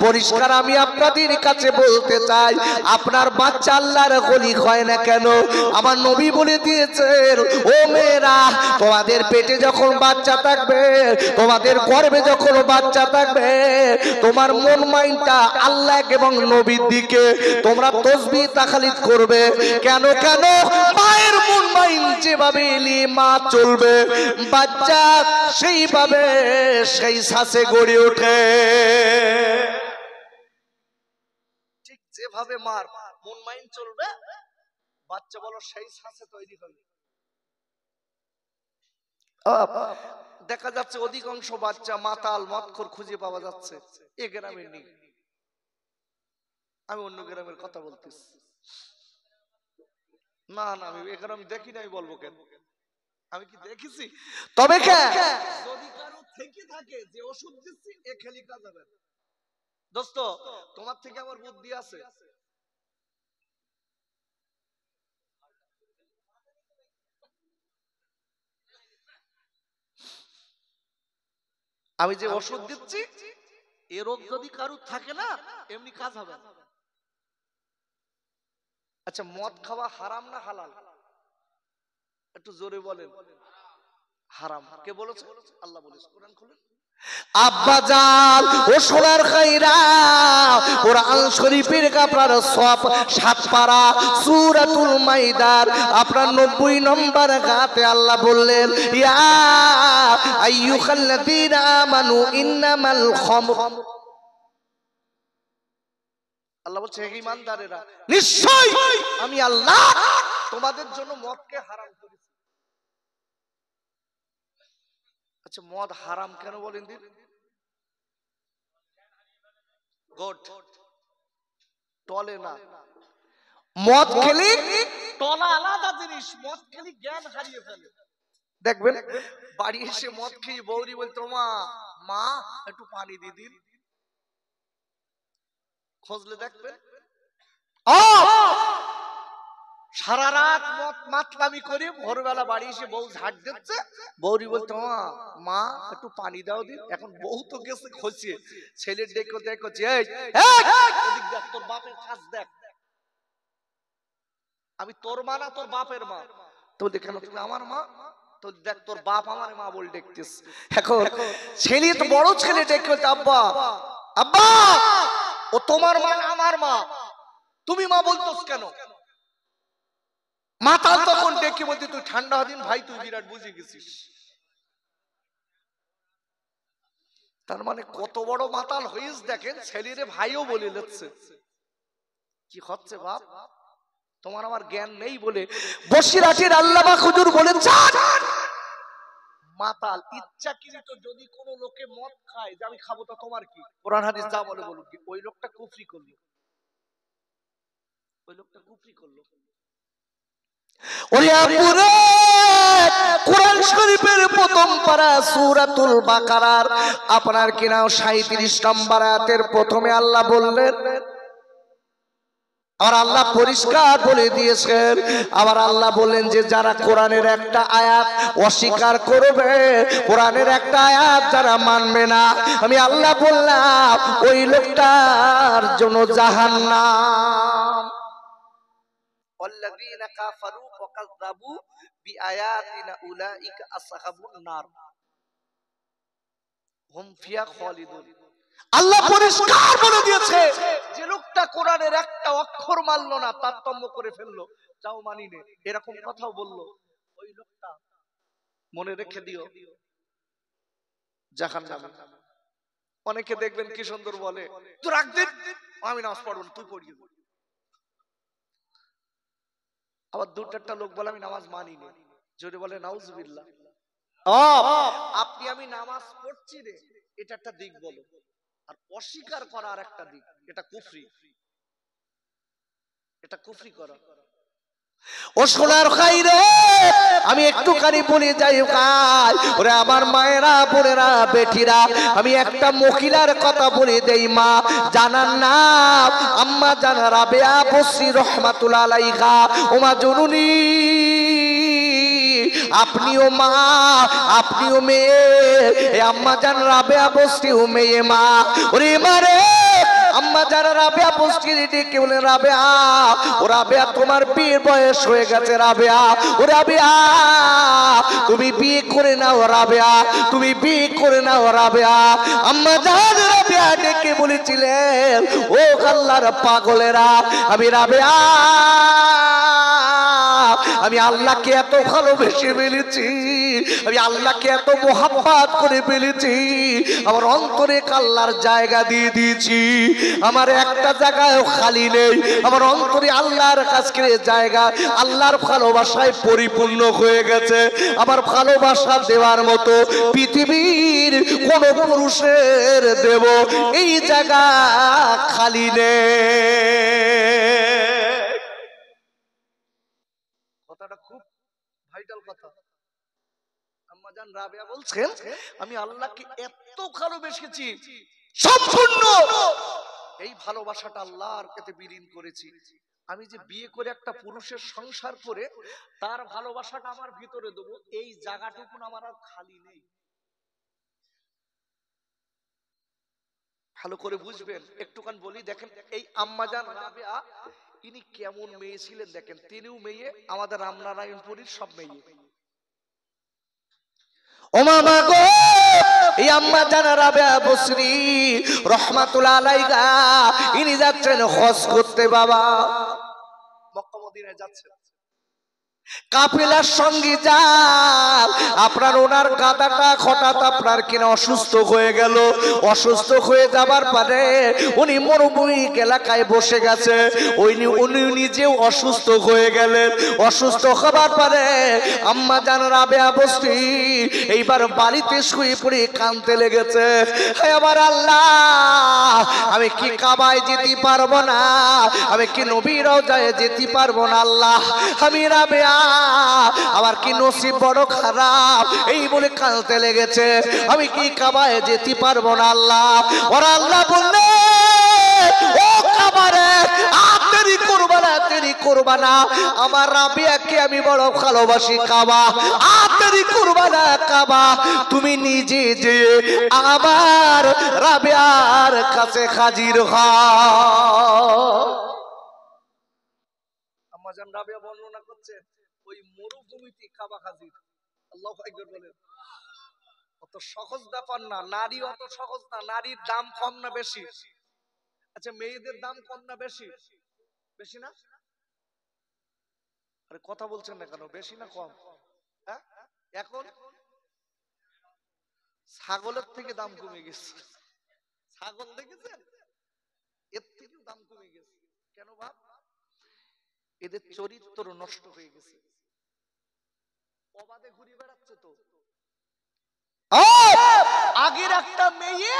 পরিষ্কার আমি আপনাদের কাছে বলতে চাই, আপনার বাচ্চা আল্লাহর ওলি হয় না কেন? আমার নবী বলে দিয়েছেন, ও মেয়েরা, তোমাদের পেটে যখন বাচ্চা থাকবে, তোমাদের গর্ভে যখন বাচ্চা থাকবে, তোমার মন মাইন্ডটা আল্লাহ এবং নবীর দিকে তোমরা তাসবিহ তাহলিদ করবে। কেন কেন? মায়ের মন মাইন্ড যেভাবে মা চলবে, বাচ্চা সেইভাবে সেই শ্বাসে গড়ে ওঠে। ঠিক যেভাবে মার মন মাইন্ড চলবে, বাচ্চা বলো সেই শ্বাসে তৈরি হবে। দেখা যাচ্ছে অধিকাংশ বাচ্চা মাতাল মদখোর খুঁজে পাওয়া যাচ্ছে, এ গ্রামে নেই। আমি অন্য গ্রামের কথা বলতেছি না, না আমি এ গ্রাম দেখি নাই, বলবো কেন? আমি কি দেখেছি? তবে যদি কারো থেকে থাকে যে ওষুধ দিচ্ছি এ খেলি কাজ হবে। দোস্ত, তোমার থেকে আমার বুদ্ধি আছে। আমি যে ওষুধ দিচ্ছি এ রোগ যদি কারো থাকে না, এমনি কাজ হবে। আচ্ছা, মদ খাওয়া হারাম না হালাল? একটু জোরে বলেন। হারাম। কে বলেছে? আল্লাহ বলেছে। কোরআন খুলেন। আব্বাজান ও সোনার খাইরা, কোরআন শরীফের আপনার সব 7 পারা সূরাতুল মাইদার আপনার 90 নম্বর আয়াতে আল্লাহ বললেন, ইয়া আইয়ুহাল্লাযীনা আমানু ইন্নামাল খামর। আল্লাহ বলছে, হে ঈমানদারেরা, নিশ্চয়ই আমি আল্লাহ তোমাদের জন্য মদকে হারাম করেছি। আচ্ছা, মদ হারাম কেন বলেন দিন? টলে না। মদ খেলে টলা আলাদা জিনিস, মদ খেলে জ্ঞান হারিয়ে ফেলে। দেখবেন বাড়ি এসে মদ খেয়ে বৌরি বলতো, মা একটু পানি দিয়ে দিন। খোঁজলে দেখবেন সারা রাত মদ মাতলামি করে ভোরবেলা বাড়ি এসে বউ ঝাড় দিচ্ছে, বৌরি বলতো, মা একটু পানি দাও দিন। এখন বউ তো গেছে খসিয়ে, ছেলের ডেকে দেখো, তোর বাপের কাজ দেখ। আমি তোর মা না তোর বাপের মা? তো কেন তুমি আমার মা? তো দেখ তোর বাপ আমার মা বলে দেখতিস। এখন ছেলে তো বড় ছেলে ডেকে বলতে, আব্বা আব্বা, ও তোমার মা আমার মা, তুমি মা বলতোস কেন? মাতাল তখন ডেকে বলতে, তুই ঠান্ডা দিন ভাই, তুই বিরাট বুঝে গেছিস। তার মানে কত বড় মাতাল হইস দেখেন, ছেলেরে ভাইও বলে যাচ্ছে। কি হচ্ছে বাপ? তোমার আমার জ্ঞান নেই বলে বসিরহাটের আল্লামা হুজুর বলেছেন, মাতাল ইচ্ছাকৃত যদি কোনো লোকে মদ খায় যে আমি খাবো, তা তোমার কি? কোরআন হাদিস যা বলে বলুক, ওই লোকটা কুফরি করলো, ওই লোকটা কুফরি করলো। কোরআন শরীফের প্রথম পারা সূরাতুল বাকারার আপনার কিনা 37 নম্বর আয়াতের প্রথমে আল্লাহ বললেন, আর আল্লাহ পরিষ্কার বলে দিয়েছেন, আবার আল্লাহ বলেন যে যারা কোরআনের একটা আয়াত অস্বীকার করবে, কোরআনের একটা আয়াত যারা মানবে না, আমি আল্লাহ বললাম ওই লোকটার জন্য জাহান্নাম। ওয়াল্লাযীনা কাফারু ওয়া কাযযাবু বিআয়াতিনা উলাইকা আসহাবুন নার হুম ফিহা খালিদুন। আল্লাহ পরিষ্কার বলে দিয়েছে, যে লোকটা কোরআনের একটা অক্ষর মানলো না, তারতম্য করে ফেললো, যাও মানি নে, এরকম কথাও বললো, ওই লোকটা মনে রেখে দিও জাহান্নামে। অনেকে দেখবেন কি সুন্দর বলে, তুই রাখ দিন, আমি নামাজ পড়ব না, তুই পড়িয়ে। আবার 2-4টা লোক বলে আমি নামাজ মানি না, জোরে বলে নাউজুবিল্লাহ। আপনি আমি নামাজ পড়ছি রে, এটা একটা দিক বলো, আর অস্বীকার করা আর একটা দিক, এটা কুফরি, এটা কুফরি করা। ও সোনার খাইরে, আমি একটুখানি বলে যাই ওরে আমার মায়েরা বোনেরা বেটিরা, আমি একটা মহিলার কথা বলে দেই, মা জানার নাম আম্মা জান রাবেয়া বসরি রহমাতুল্লাহ আলাইহা। ওমা জননী, আপনিও মা, আপনিও মেয়ে, আম্মা জান রাবেয়া বসরিও মেয়ে মা। ওরে মারে আম্মা জান রাবেয়া বসছিলেন, ডেকে বলে রাবেয়া, ও রাবেয়া তোমার বিয়ের বয়স হয়ে গেছে রাবেয়া, ও রাবেয়া তুমি বিয়ে করে নাও রাবেয়া, তুমি বিয়ে করে নাও রাবেয়া। আম্মা জান রাবেয়া ডেকে বলেছিলেন, ও আল্লাহর পাগলেরা, আমি রাবেয়া আমি আল্লাহকে এত ভালোবেসে ফেলেছি, আমি আল্লাহকে এত মোহাব্বত করে ফেলেছি, আমার অন্তরে আল্লাহর জায়গা দিয়ে দিয়েছি, আমার একটা জায়গায় খালি নেই, আমার অন্তরে আল্লাহর কাছে জায়গা, আল্লাহর ভালোবাসায় পরিপূর্ণ হয়ে গেছে। আমার ভালোবাসা দেওয়ার মতো পৃথিবীর কোন পুরুষের দেব এই জায়গা খালি নেই। কথাটা খুব ভাইটাল কথা। আম্মা জান রাবেয়া বলছেন, আমি আল্লাহকে এত ভালোবেসেছি, সম্পূর্ণ এই ভালোবাসাটা আল্লাহর কাছে বিলীন করেছি। আমি যে বিয়ে করে একটা পুরুষের সংসার করে তার ভালোবাসাটা আমার ভিতরে দেবো, এই জায়গাটুকু আমার আর খালি নেই। ভালো করে বুঝবেন, একটুখান বলি, দেখেন এই আম্মা জান রাবেয়া ইনি কেমন মেয়ে ছিলেন দেখেন, তিনিও মেয়ে, আমাদের রামনারায়ণপুরীর সব মেয়ে। ও মামা গো, এই আম্মা জান রাবেয়া বসরি রহমাতুল্লাহ আলাইহা ইনি যাচ্ছেন হজ করতে, বাবা মক্কা মদিনায় যাচ্ছেন, কাফেলার সঙ্গে যান। আপনার ওনার গাদাটা হঠাৎ আপনার কিনা অসুস্থ হয়ে গেল, অসুস্থ হয়ে যাবার পরে উনি মরুভূমি এলাকায় বসে গেছে, উনি নিজেও অসুস্থ হয়ে গেলেন। অসুস্থ হবার পরে আম্মা জান রাবেয়া বসরি এইবার বাড়িতে শুয়ে পড়ে কাঁদতে লেগেছে, হে আমার আল্লাহ, আমি কি কাবায় যেতে পারবো না, আমি কি নবীর রওজায় যেতে পারবো না, আল্লাহ আমি রাবেয়া আমার কি নসিব বড় খারাপ, এই বলে কাঁদতে লেগেছে, আমি কি কাবায় যেতে পারবো না আল্লাহ। ওরা আল্লাহ বললে, ও কাবারে তেরি করবা না, তেরি করবা না, আমার রাবেয়াকে আমি বড় ভালোবাসি, কাবা তেরি করবা না, কাবা তুমি নিজে যে আমার রাবেয়ার কাছে হাজির হও। আম্মা জান রাবেয়া বর্ণনা করছেন, ওই মরুভূমিতে কাবা হাজির। আল্লাহু আকবার বলেন। অত সহজ ব্যাপার না, নারী অত সহজ না। নারীর দাম কম না বেশি? আচ্ছা, মেয়েদের দাম কম না বেশি? বেশি না? আরে কথা বলছেন না কেন? বেশি না কম? হ্যাঁ, এখন ছাগলের থেকে দাম কমে গেছে। ছাগল দেখেছেন? এর থেকেও দাম কমে গেছে। কেন বাপ? এদের চরিত্র নষ্ট হয়ে গেছে, অবাধে ঘুরে বেড়াচ্ছে। তো আগের একটা মেয়ে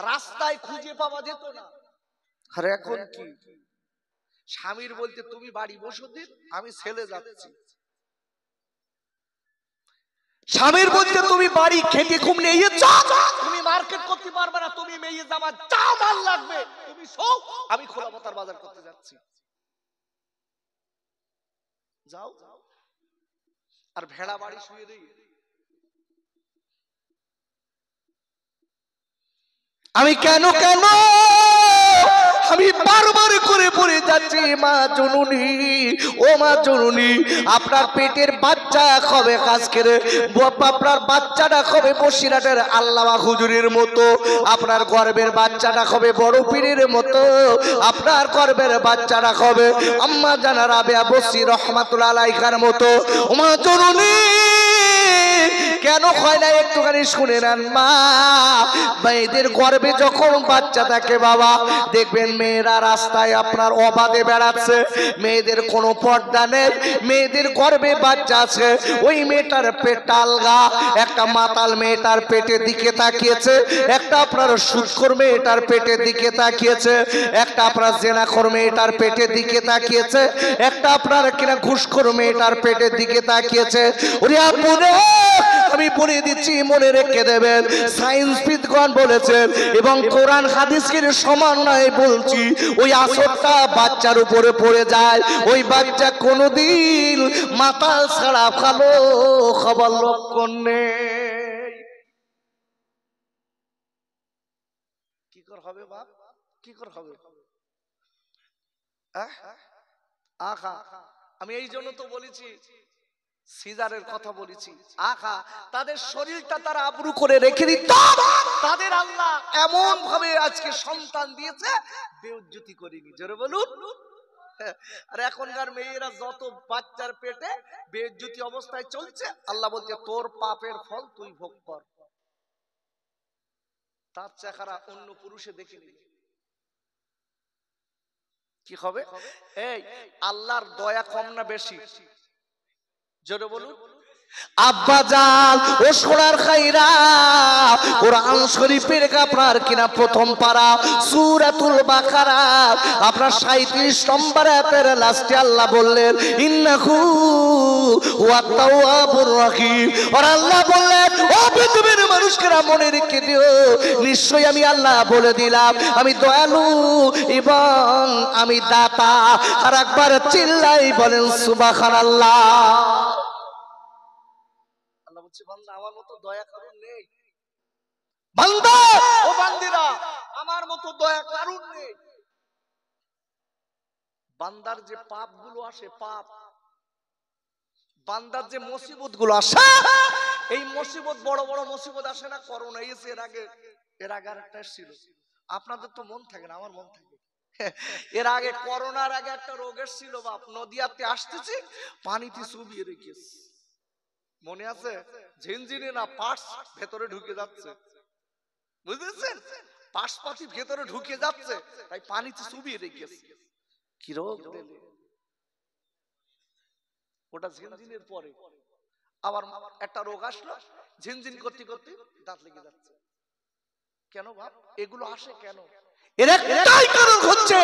রাস্তায় খুঁজে পাওয়া যেত না, আর এখন কি? স্বামীর বলতে তুমি বাড়ি বসো দিন, আমি ছেলে যাচ্ছি। স্বামীর বলতে তুমি বাড়ি খেতে খুব নিয়ে তুমি মার্কেট করতে পারবে না, তুমি মেয়ে জামা যা মাল লাগবে তুমি সব, আমি খোলা পাতার বাজার করতে যাচ্ছি, যাও। আর ভেড়া বাড়ি শুয়ে নেই। আমি কেন কেন আমি বারবার করে পড়ে যাচ্ছি, মা জননী, ও মা জননী, আপনার পেটের বাচ্চা হবে কাজ করে, আপনার বাচ্চাটা হবে বসিরহাটের আল্লামা হুজুরের মতো, আপনার গর্বের বাচ্চাটা হবে বড় পীরের মতো, আপনার গর্বের বাচ্চাটা হবে আম্মা জান রাবেয়া বসরি রহমাতুল্লাহ আলাইহার মতো। ও মা জননী, কেন হয় না একটুখানি শুনে নেন মা। মেয়েদের গর্ভে যখন বাচ্চা থাকে বাবা, দেখবেন মেয়েরা রাস্তায় আপনার অবাধে বেড়াচ্ছে, মেয়েদের কোনো পর্দা নেই, মেয়েদের গর্ভে বাচ্চা আছে, ওই মেয়েটার পেটটা আলগা, একটা মাতাল মেয়েটার পেটের দিকে তাকিয়েছে, একটা আপনার সুদখোর মেয়েটার পেটের দিকে তাকিয়েছে, একটা আপনার জেনাখোর মেয়েটার পেটের দিকে তাকিয়েছে, একটা আপনার কিনা ঘুষখোর মেয়েটার পেটের দিকে তাকিয়েছে। ওরে আপুরে, আমি বলে দিচ্ছি, মনে রেখে দেবেন, সায়েন্সবিদগণ বলেছেন এবং কোরআন হাদিসের সমন্বয়ে বলছি, ওই আসরটা বাচ্চার উপরে পড়ে যায়, ওই বাচ্চা কোনোদিন মাতাল ছাড়া ভালো খবর লক্ষণ নেই। কি করে হবে বাপ? কি করে হবে? আখা, আমি এই জন্য তো বলেছি, সিজারের কথা বলেছি। আখা, তাদের শরীরটা তারা আবরু করে রেখে দিত, তাদের আল্লাহ এমন ভাবে আজকে সন্তান দিয়েছে, বেইজ্জতি করেনি। জোরে বলুন। আর এখনকার মেয়েরা যত বাচ্চার পেটে বেইজ্জতি অবস্থায় চলছে, আল্লাহ বলছে তোর পাপের ফল তুই ভোগ কর। তার চেহারা অন্য পুরুষে দেখে নিবে, কি হবে? এই আল্লাহর দয়া কম না বেশি? জোরে বলুন। আব্বাজান ও সোনার খাইরা, কোরআন শরীফের আপনার কিনা প্রথম পারা সূরাতুল বাকারা আপনার 37 নম্বর আয়াতের লাস্টে আল্লাহ বললেন ইন্নাহু হুয়াত তাওয়াবুর রহিম। আর আল্লাহ বললেন ও পৃথিবীর মানুষরা মনে রেখে দিও, নিশ্চয়ই আমি আল্লাহ বলে দিলাম আমি দয়ালু এবং আমি দাতা। আর একবার চিল্লাই বলেন সুবহানাল্লাহ। বান্দা আমার মতো দয়া কারণ নেই, বান্দা ও বান্দিরা আমার মতো দয়া কারণ নেই। বান্দার যে পাপ গুলো আসে, পাপ, বান্দার যে মুসিবত গুলো আসে, এই মুসিবত বড় বড় মুসিবত আসে না। করোনা এসে এর আগে আরেকটা ছিল, আপনাদের তো মন থাকে না, আমার মন থাকে। এর আগে করোনার আগে একটা রোগ এসেছিল বাপ, নদিয়াতে আসতেছে, পানিতে চুবিয়ে রেখেছে, মনে আছে? ঝিনঝিনে না পার্স ভেতরে ঢুকে যাচ্ছে, বুঝেছেন? পাশপাতি ভেতরে ঢুকে যাচ্ছে, তাই পানিতে চুবিয়ে রেখেছে। কি রোগ দিলে ওটা ঝিনঝিনের পরে। আবার একটা রোগ আসলো, ঝিনঝিন করতে করতে দাঁত লেগে যাচ্ছে। কেন বাপ এগুলো আসে কেন? এর একটাই কারণ হচ্ছে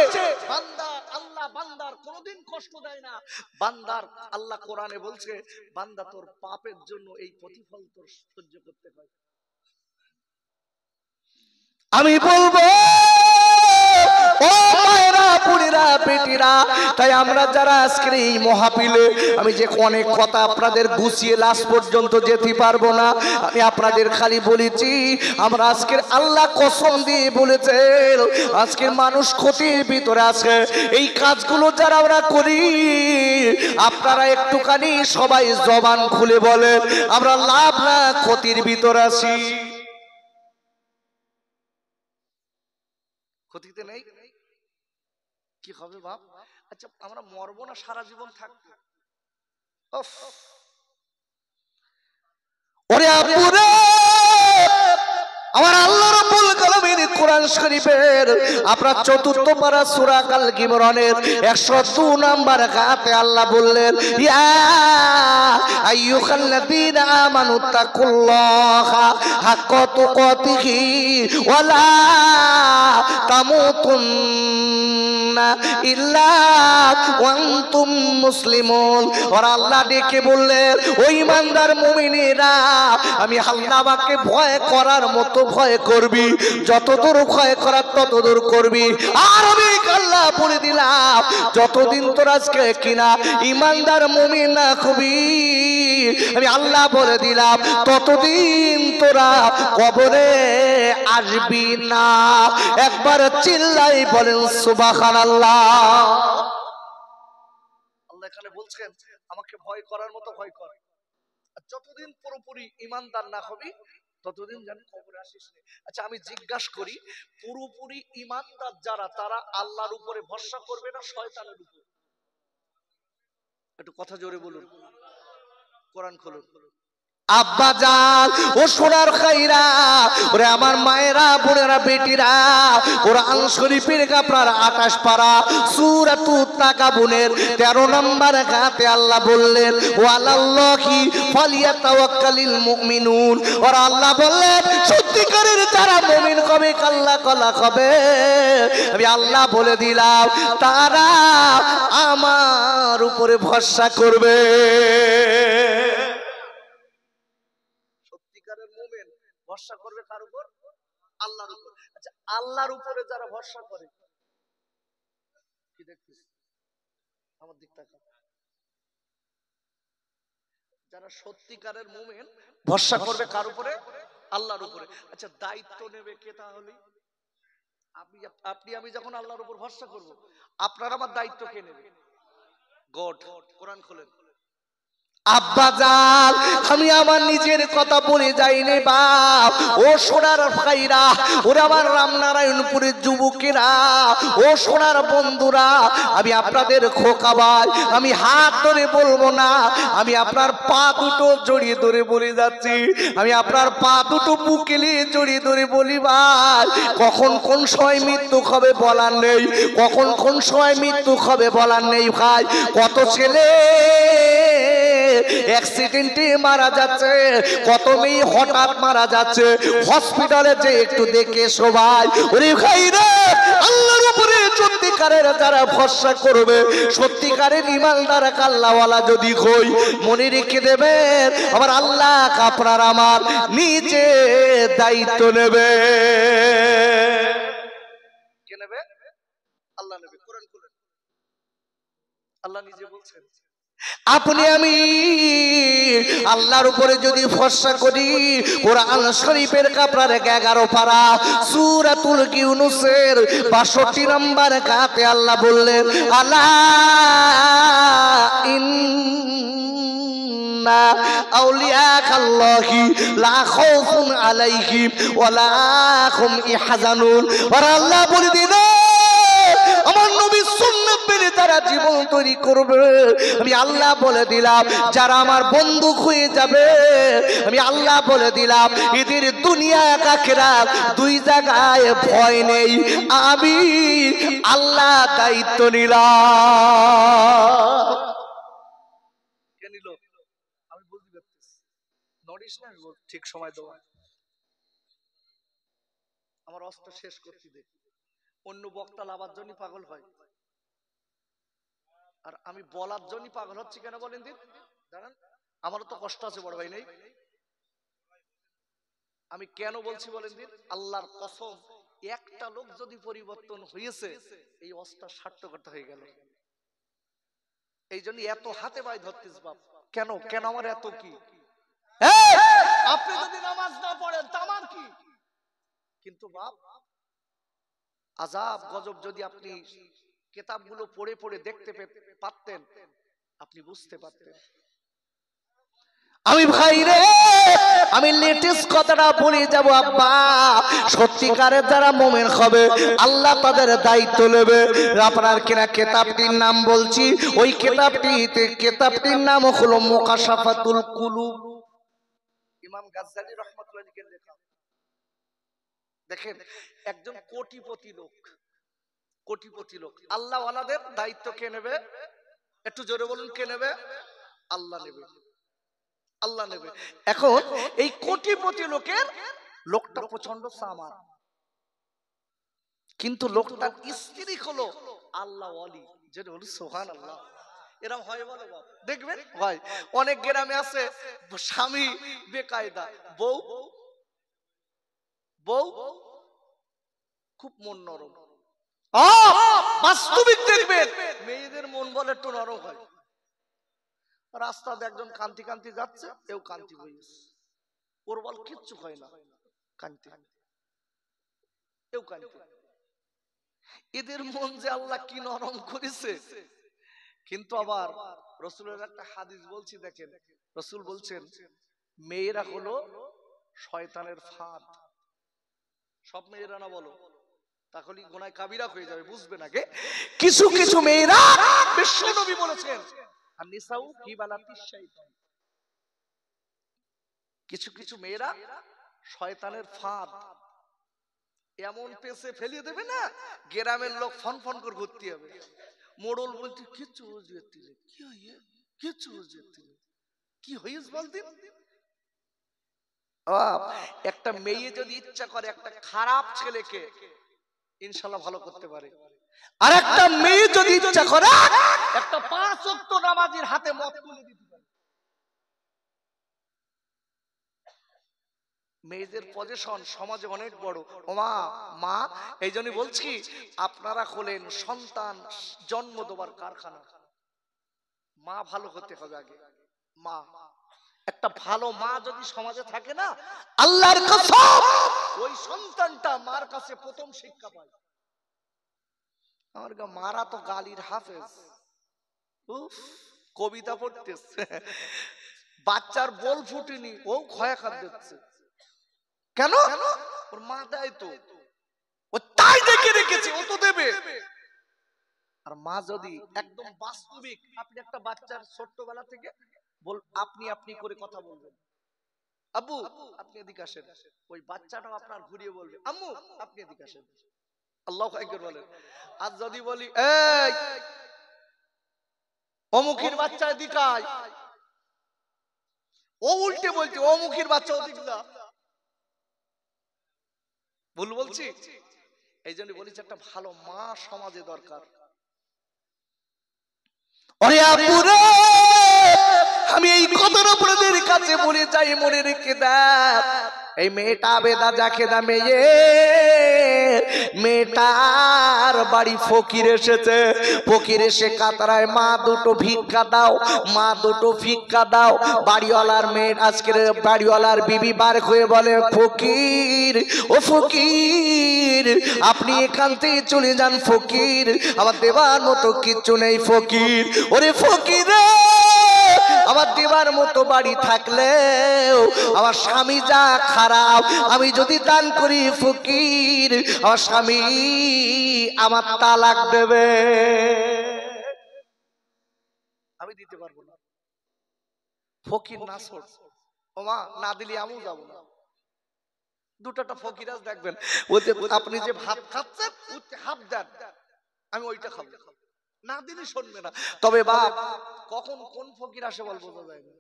বান্দা, আল্লাহ বান্দার কোনোদিন কষ্ট দেয় না। বান্দার আল্লাহ কোরআনে বলছে বান্দা তোর পাপের জন্য এই প্রতিফল তোর সহ্য করতে হয়। আমি বলবো ও মায়েরা, বোনেরা, বেটিরা, তাই আমরা যারা আজকের এই মহাপিলে, আমি যে অনেক কথা আপনাদের গুছিয়ে লাস্ট পর্যন্ত যেতে পারবো না, আমি আপনাদের খালি বলেছি আমরা আজকের আল্লাহ কসম দিয়ে বলেছেন আজকের মানুষ ক্ষতির ভিতরে আছে। এই কাজগুলো যারা আমরা করি, আপনারা একটুখানি সবাই জবান খুলে বলেন আমরা লাভ না ক্ষতির ভিতরে আছি। ক্ষতিতে নেই, কি হবে বাপ? আচ্ছা আমরা মরবো না সারা জীবন থাকবো? ওরে আপুরে, আমার আল্লাহ রাব্বুল আলামিন কোরআন শরীফের আপনার ৪র্থ পারা সূরা আল ইমরানের ১০২ নম্বর আয়াতে আল্লাহ বললেন ইয়া আইয়ুহাল্লাযীনা আমানু তাকুল্লাহা হাক্কা তুকাতিহি ওয়া লা তামুতুন্না ইল্লা ওয়া আনতুম মুসলিমুন। আর আল্লাহ ডেকে বললেন ও ঈমানদার মুমিনেরা, আমি আল্লাহকে ভয় করার মতো ভয় করবি, যতদূর ভয় করার ততদূর করবি। আর আমি আল্লাহ বলে দিলাম যতদিন তোর আজকে কিনা ঈমানদার মুমিন না হবি, আমি আল্লাহ বলে দিলাম ততদিন তোরা কবরে আসবি না। একবার চিল্লাই বলেন সুবহানাল্লাহ। আল্লাহ এখানে বলছেন আমাকে ভয় করার মতো ভয় কর, যতদিন পুরোপুরি ঈমানদার না হবি ততদিন যেন কবরে আসিস না। আচ্ছা আমি জিজ্ঞাসা করি, পুরোপুরি ঈমানদার যারা, তারা আল্লাহর উপরে ভরসা করবে না শয়তানের উপর? একটু কথা জোরে বলুন, কোরআন খুলুন। আব্বাজান ও সোনার খাইরা, ওরে আমার মায়েরা, বোনেরা, বেটিরা, কোরআন শরীফের আপনার ২৮ পারা সূরাতুত তাকাবুনের ১৩ নম্বর আয়াতে আল্লাহ বললেন ওয়ালাল্লাহি ফালিয়াতাওয়াক্কালিল মুমিনুন। আর আল্লাহ বললেন সত্যিকারের যারা মুমিন হবে, আল্লাহ কলা হবে, আমি আল্লাহ বলে দিলাম তারা আমার উপরে ভরসা করবে। ভরসা করবে কার উপর? আল্লাহর উপর। আচ্ছা আল্লাহর উপরে যারা ভরসা করে, কি দেখছিস আমার দিক তাকা, যারা সত্যিকারের মুমিন ভরসা করবে কার উপরে? আল্লাহর উপরে। আচ্ছা দায়িত্ব নেবে কে তাহলে? আপনি আপনি আমি যখন আল্লাহর উপর ভরসা করব, আপনার আমার দায়িত্ব কে নেবে? গড। কোরআন খোলেন। আব্বাজান, আমি আমার নিজের কথা বলে যাইনি বাপ। ও সোনার ভাইরা, ওরা আমার রামনারায়ণপুরের যুবকেরা, ও সোনার বন্ধুরা, আমি আপনাদের খোকা ভাই, আমি হাত ধরে বলবো না, আমি আপনার পা দুটো জড়িয়ে ধরে বলে যাচ্ছি, আমি আপনার পা দুটো বুকেলে জড়িয়ে ধরে বলি ভাই, কখন কোন সময় মৃত্যু হবে বলার নেই, কখন কোন সময় মৃত্যু হবে বলার নেই ভাই। কত ছেলে অ্যাক্সিডেন্টে মারা যাচ্ছে, কত মেয়ে হঠাৎ মারা যাচ্ছে, হসপিটালে যে একটু দেখে সবাই। ওরে ভাই রে, আল্লাহর উপরে সত্যিকারের যারা ভরসা করবে, সত্যিকারের ইমানদার আল্লাহওয়ালা যদি হই, মনে রেখে দেবেন আমার আল্লাহ আপনার আমার নিজে দায়িত্ব নেবে। কে নেবে? আল্লাহ নেবে। কোরআন খুলেন। আল্লাহ নিজে বলছেন, আপনি আমি আল্লাহর উপরে যদি ভরসা করি, কোরআন শরীফের আপনার 11 পারা সূরাতুল ইউনূসের 62 নম্বর আয়াতে আল্লাহ বললেন, আলা ইন্না আউলিয়াকাল্লাহি লা খাউফুন আলাইহিম ওয়া লা হুম ইয়াহজানুন। আর আল্লাহ বলে দিলেন, আমার নবীর সুন্নাত মেনে যারা জীবন তৈরি করবে, আমি আল্লাহ বলে দিলাম যারা আমার বন্ধু হয়ে যাবে, আমি আল্লাহ বলে দিলাম এদের দুনিয়া আখিরাত দুই জায়গায় ভয় নেই, আমি আল্লাহ দায়িত্ব নিলাম। কে নিল? আমি বুঝতে পারতেছি। নড়িস না, আমি বলছি ঠিক সময় দেওয়া। আমার অস্ত্র শেষ করতে দে। অন্য বক্তা লাভার জন্য পাগল হয়, আর আমি বলার জন্য পাগল হচ্ছি কেন বলেন দিন? দাঁড়ান, আমারও তো কষ্ট আছে বড় ভাই, নেই? আমি কেন বলছি বলেন দিন? আল্লাহর কসম, একটা লোক যদি পরিবর্তন হয়েছে, এই অস্ত্র সার্থকতা হয়ে গেল। এই জন্য এত হাতে পায়ে ধরতিস বাপ। কেন কেন আমার এত কি? আপনি যদি নামাজ না পড়েন তামার কি? কিন্তু বাপ, আযাব গজব যদি আপনি কিতাবগুলো পড়ে পড়ে দেখতে পারতেন, আপনি বুঝতে পারতেন। আমি ভাই রে, আমি লেটেস্ট কথাটা বলে যাব আব্বা, সত্যিকারের যারা মুমিন হবে আল্লাহ তাদের দায়িত্ব নেবে। আপনার কিনা কিতাবটির নাম বলছি, ওই কিতাবটির নাম হলো মুকাশাফাতুল কুলুব, ইমাম গাজ্জালী রাহমাতুল্লাহ আলাইহি লেখা। দেখেন, একজন কোটিপতি লোক, কোটিপতি লোক, আল্লাহ ওয়ালাদের দায়িত্ব কে নেবে? একটু জোরে বলুন, কে নেবে? আল্লাহ নেবে, আল্লাহ নেবে। এখন এই কোটিপতি লোকটা প্রচন্ড সামার, কিন্তু লোকটার স্ত্রী হলো আল্লাহ ওয়ালি, যেটা হলো সুবহানাল্লাহ। এরকম হয় বলে বাপ, দেখবেন হয় অনেক গ্রামে আছে, স্বামী বেকায়দা, বউ খুব মন নরম। বাস্তবিক দেখবেন মেয়েদের মন বলে একটু নরম হয়। রাস্তাতে একজন কান্তি কান্তি যাচ্ছে, এও কান্তি হয়েছে, ওর বল কিচ্ছু হয় না, কান্তি, এও কান্তি। এদের মন যে আল্লাহ কি নরম করেছে। কিন্তু আবার রাসূলের একটা হাদিস বলছি, দেখেন রাসূল বলছেন, মেয়েরা হলো শয়তানের ফাঁদ। সব মেয়েরা না বলো, তাহলে গুনাহ কাবিরা হয়ে যাবে, বুঝবে না কে? কিছু কিছু মেয়েরা, বিশ্বনবী বলেছেন, আন-নিসাউ ফি বালাতিশ শাইতান, কিছু কিছু মেয়েরা শয়তানের ফাঁদ, এমন পেছে ফেলিয়ে দেবে না, গ্রামের লোক ফন ফন করে ঘুরতে হবে। মোড়ল বলতে কিচ্ছু বুঝতে, কি হইয়ে কিচ্ছু বুঝতে, কি হইস বলদিন। একটা মেয়ে যদি ইচ্ছা করে একটা খারাপ ছেলেকে ইনশাআল্লাহ ভালো করতে পারে, আর একটা মেয়ে যদি ইচ্ছা করে একটা 5 ওয়াক্ত নামাজের হাতে মত তুলে দিতে পারে। মেয়েদের পজিশন সমাজে অনেক বড়। ওমা মা, এই জন্য বলছি আপনারা হলেন সন্তান জন্ম দেওয়ার কারখানা। মা ভালো হতে হবে আগে। মা, একটা ভালো মা যদি সমাজে থাকে না, আল্লাহর কসম ওই সন্তানটা মার কাছে প্রথম শিক্ষা পায়। আমার মারা তো গালির হাফেজ, উফ, কবিতা পড়তেছে, বাচ্চার বল ফুটেনি, ও ক্ষয় খাদ্যছে। কেন? ওর মা দেয় তো, ও তাই দেখে রেখেছে, ও তো দেবে। আর মা যদি একদম বাস্তবিক, আপনি একটা বাচ্চার ছোট্টবেলা থেকে বল, আপনি আপনি করে কথা বলবেন, আব্বু আপনি এদিকে আসেন, ওই বাচ্চাটাও আপনার ঘুরিয়ে বলবে আম্মু আপনি এদিকে আসেন। আল্লাহু আকবার বলেন। আর যদি বলি এই অমুখীর বাচ্চা এদিকে আয়, ও উল্টে বলছে অমুখীর বাচ্চা ওদিকে যা। ভুল বলছি? এই জন্য বলেছি একটা ভালো মা সমাজে দরকার। ওরে আপুরে, আমি এই কথাটা আপনাদের কাছে বলে যাই, মনে রেখে দেন। এই মেয়েটা বেদা যাকে দা মেয়ে, মেয়েটার বাড়ি ফকির এসেছে। ফকির এসে কাতরায়, মা দুটো ভিক্ষা দাও, মা দুটো ভিক্ষা দাও। বাড়িওয়ালার মেয়ে, আজকের বাড়িওয়ালার বিবি বার হয়ে বলে, ফকির ও ফকির, আপনি এখান থেকে চলে যান ফকির, আমার দেবার মতো কিচ্ছু নেই ফকির। ওরে ফকির, আমার দেবার মতো বাড়ি থাকলেও আমার স্বামী যা খারাপ, আমি যদি দান করি ফকির, আমার স্বামী আমার তালাক দেবে, আমি দিতে পারবো না। ফকির না ছোট, ও মা না দিলে আমিও যাবো না। দুটাটা ফকির আজ দেখবেন, ওতে আপনি যে ভাত খাচ্ছেন হাফ দেন, আমি ওইটা খাবো, না দিলে শুনবে না। তবে বাপ কখন কোন ফকির আসে বল বোঝা যায় না।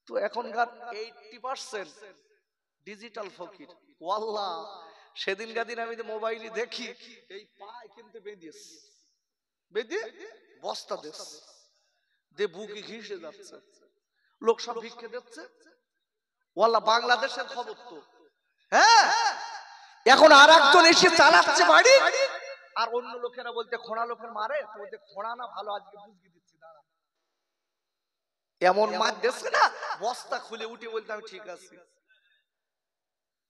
তো এখনকার 80% ডিজিটাল ফকির। ওয়াল্লাহ সেদিন গাদিন আমি মোবাইলে দেখি, এই পায় কিন্তু বেঁধেস, বেঁধে বস্তা দেশ দে বুকে ঘিসে যাচ্ছে, লোক সব ভিক্ষে দিচ্ছে। ওয়াল্লাহ বাংলাদেশের খবর তো। হ্যাঁ, এখন আর একজন এসে চালাচ্ছে বাড়ি, আর অন্য লোকেরা বলতে খোঁড়া লোকের মারে, তো বলতে খোঁড়া না ভালো, আজকে বুঝিয়ে দিচ্ছি দাঁড়া। এমন মার দিচ্ছে না, বস্তা খুলে উঠে বলতে আমি ঠিক আছি।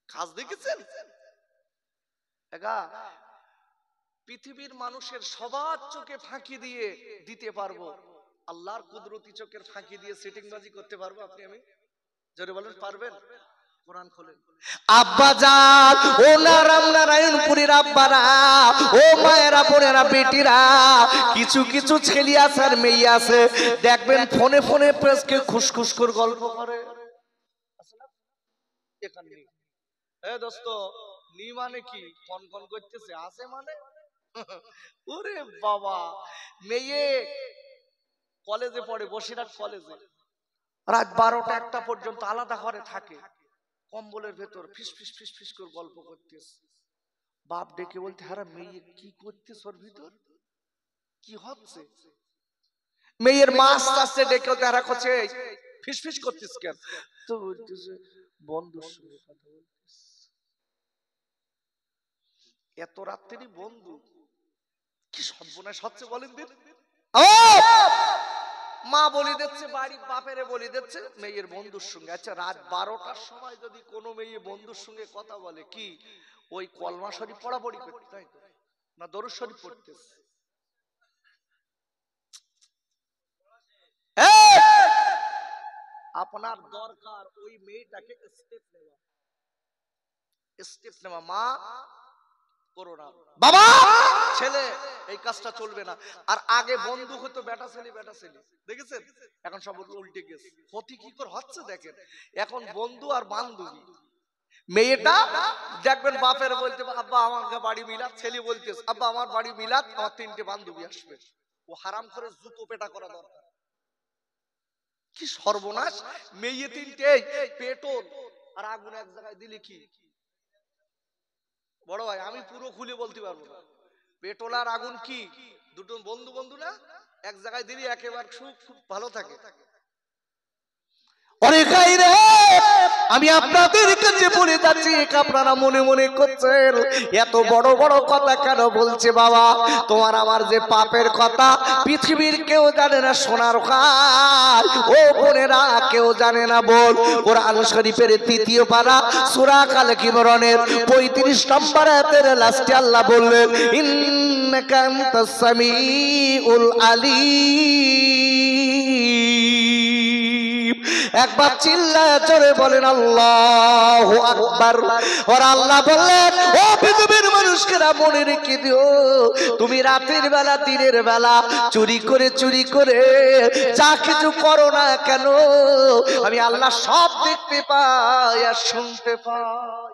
কাজ দেখেছেন? পৃথিবীর মানুষের সবার চোখে ফাঁকি দিয়ে দিতে পারবো, আল্লাহর কুদরতি চোখের ফাঁকি দিয়ে সেটিংবাজি করতে পারবো আপনি আমি? জোরে বলেন পারবেন? কোরআন খোলেন। আব্বাজান ও নারায়ণপুরের আব্বারা, ও মায়েরা বোনেরা বেটিরা, কিছু কিছু ছেলে আছে আর মেয়ে আছে, দেখবেন ফোনে ফোনে প্রেসকে খুশখুশ করে গল্প করে। এ দোস্ত নি মানে কি কন কন করতেছে, আছে মানে ওরে বাবা, মেয়ে কলেজে পড়ে, বসিরহাট কলেজে, রাত 12টা 1টা পর্যন্ত আলাদা ঘরে থাকে, কম্বলের ভেতর ফিস ফিস ফিস ফিস করে গল্প করতেছে। বাপ ডেকে বলতে, হ্যাঁ মেয়ে কি করতেছ ওর ভিতর, কি হচ্ছে? মেয়ের মা আস্তে আস্তে ডেকে তারা করছে, ফিস ফিস করতিস কেন? তো বলতেছে বন্ধুর সঙ্গে কথা বলতিস। এত রাত্রি বন্ধু, কি সর্বনাশ হচ্ছে বলেন দিন। মা বলি দিচ্ছে, বাড়ি বাপেরে বলি দিচ্ছে মেয়ের বন্ধুর সঙ্গে। আচ্ছা রাত 12টার সময় যদি কোনো মেয়ে বন্ধুর সঙ্গে কথা বলে, কি ওই কলমা শরীফ পড়াপড়ি করতে, তাই তো না দরুদ শরীফ পড়তেছে? আপনার দরকার ওই মেয়েটাকে স্টেপ নেওয়া। মা করো না বাবা, ছেলে এই কাজটা চলবে না। আর আগে বন্ধু হতো বেটা ছেলে, দেখেছেন? এখন সব উল্টে গেছে, ক্ষতি কি করে হচ্ছে দেখেন। এখন বন্ধু আর বান্ধবী। মেয়েটা দেখবেন বাপের বলতে, আব্বা আমার বাড়ি মিলাদ, ছেলে বলতে আব্বা আমার বাড়ি মিলাদ, আমার 3টে বান্ধবী আসবে। ও হারাম করে জুতো পেটা করা দরকার। কি সর্বনাশ, মেয়ে 3টে পেট্রোল আর আগুন এক জায়গায় দিলে কি বড় ভাই, আমি পুরো খুলে বলতে পারবো না। পেট্রোল আর আগুন কি দুটো বন্ধু বন্ধু না? এক জায়গায় দিলে একেবারে সুখ ভালো থাকে। অরে খাই রে আমি আপনাদের কাছে বলে যাচ্ছি, আপনারা মনে মনে করছেন এত বড় বড় কথা কেন বলছে বাবা? তোমার আমার যে পাপের কথা পৃথিবীর কেউ জানে না, সোনার খাল ও বোনেরা কেউ জানে না। বল কোরআন শরীফের 3য় পারা সূরা আল ইমরানের 35 নম্বর আয়াতের লাস্টে আল্লাহ বললেন, ইন্নাকা আনতাস সামিউল আলিম। একবার চিল্লায় জোরে বলেন আল্লাহু আকবার। আর আল্লাহ বললেন, ও পৃথিবীর মানুষকেরা মনে রেখে দিও, তুমি রাতের বেলা দিনের বেলা চুরি করে যা কিছু করো না কেন, আমি আল্লাহ সব দেখতে পাই আর শুনতে পাই।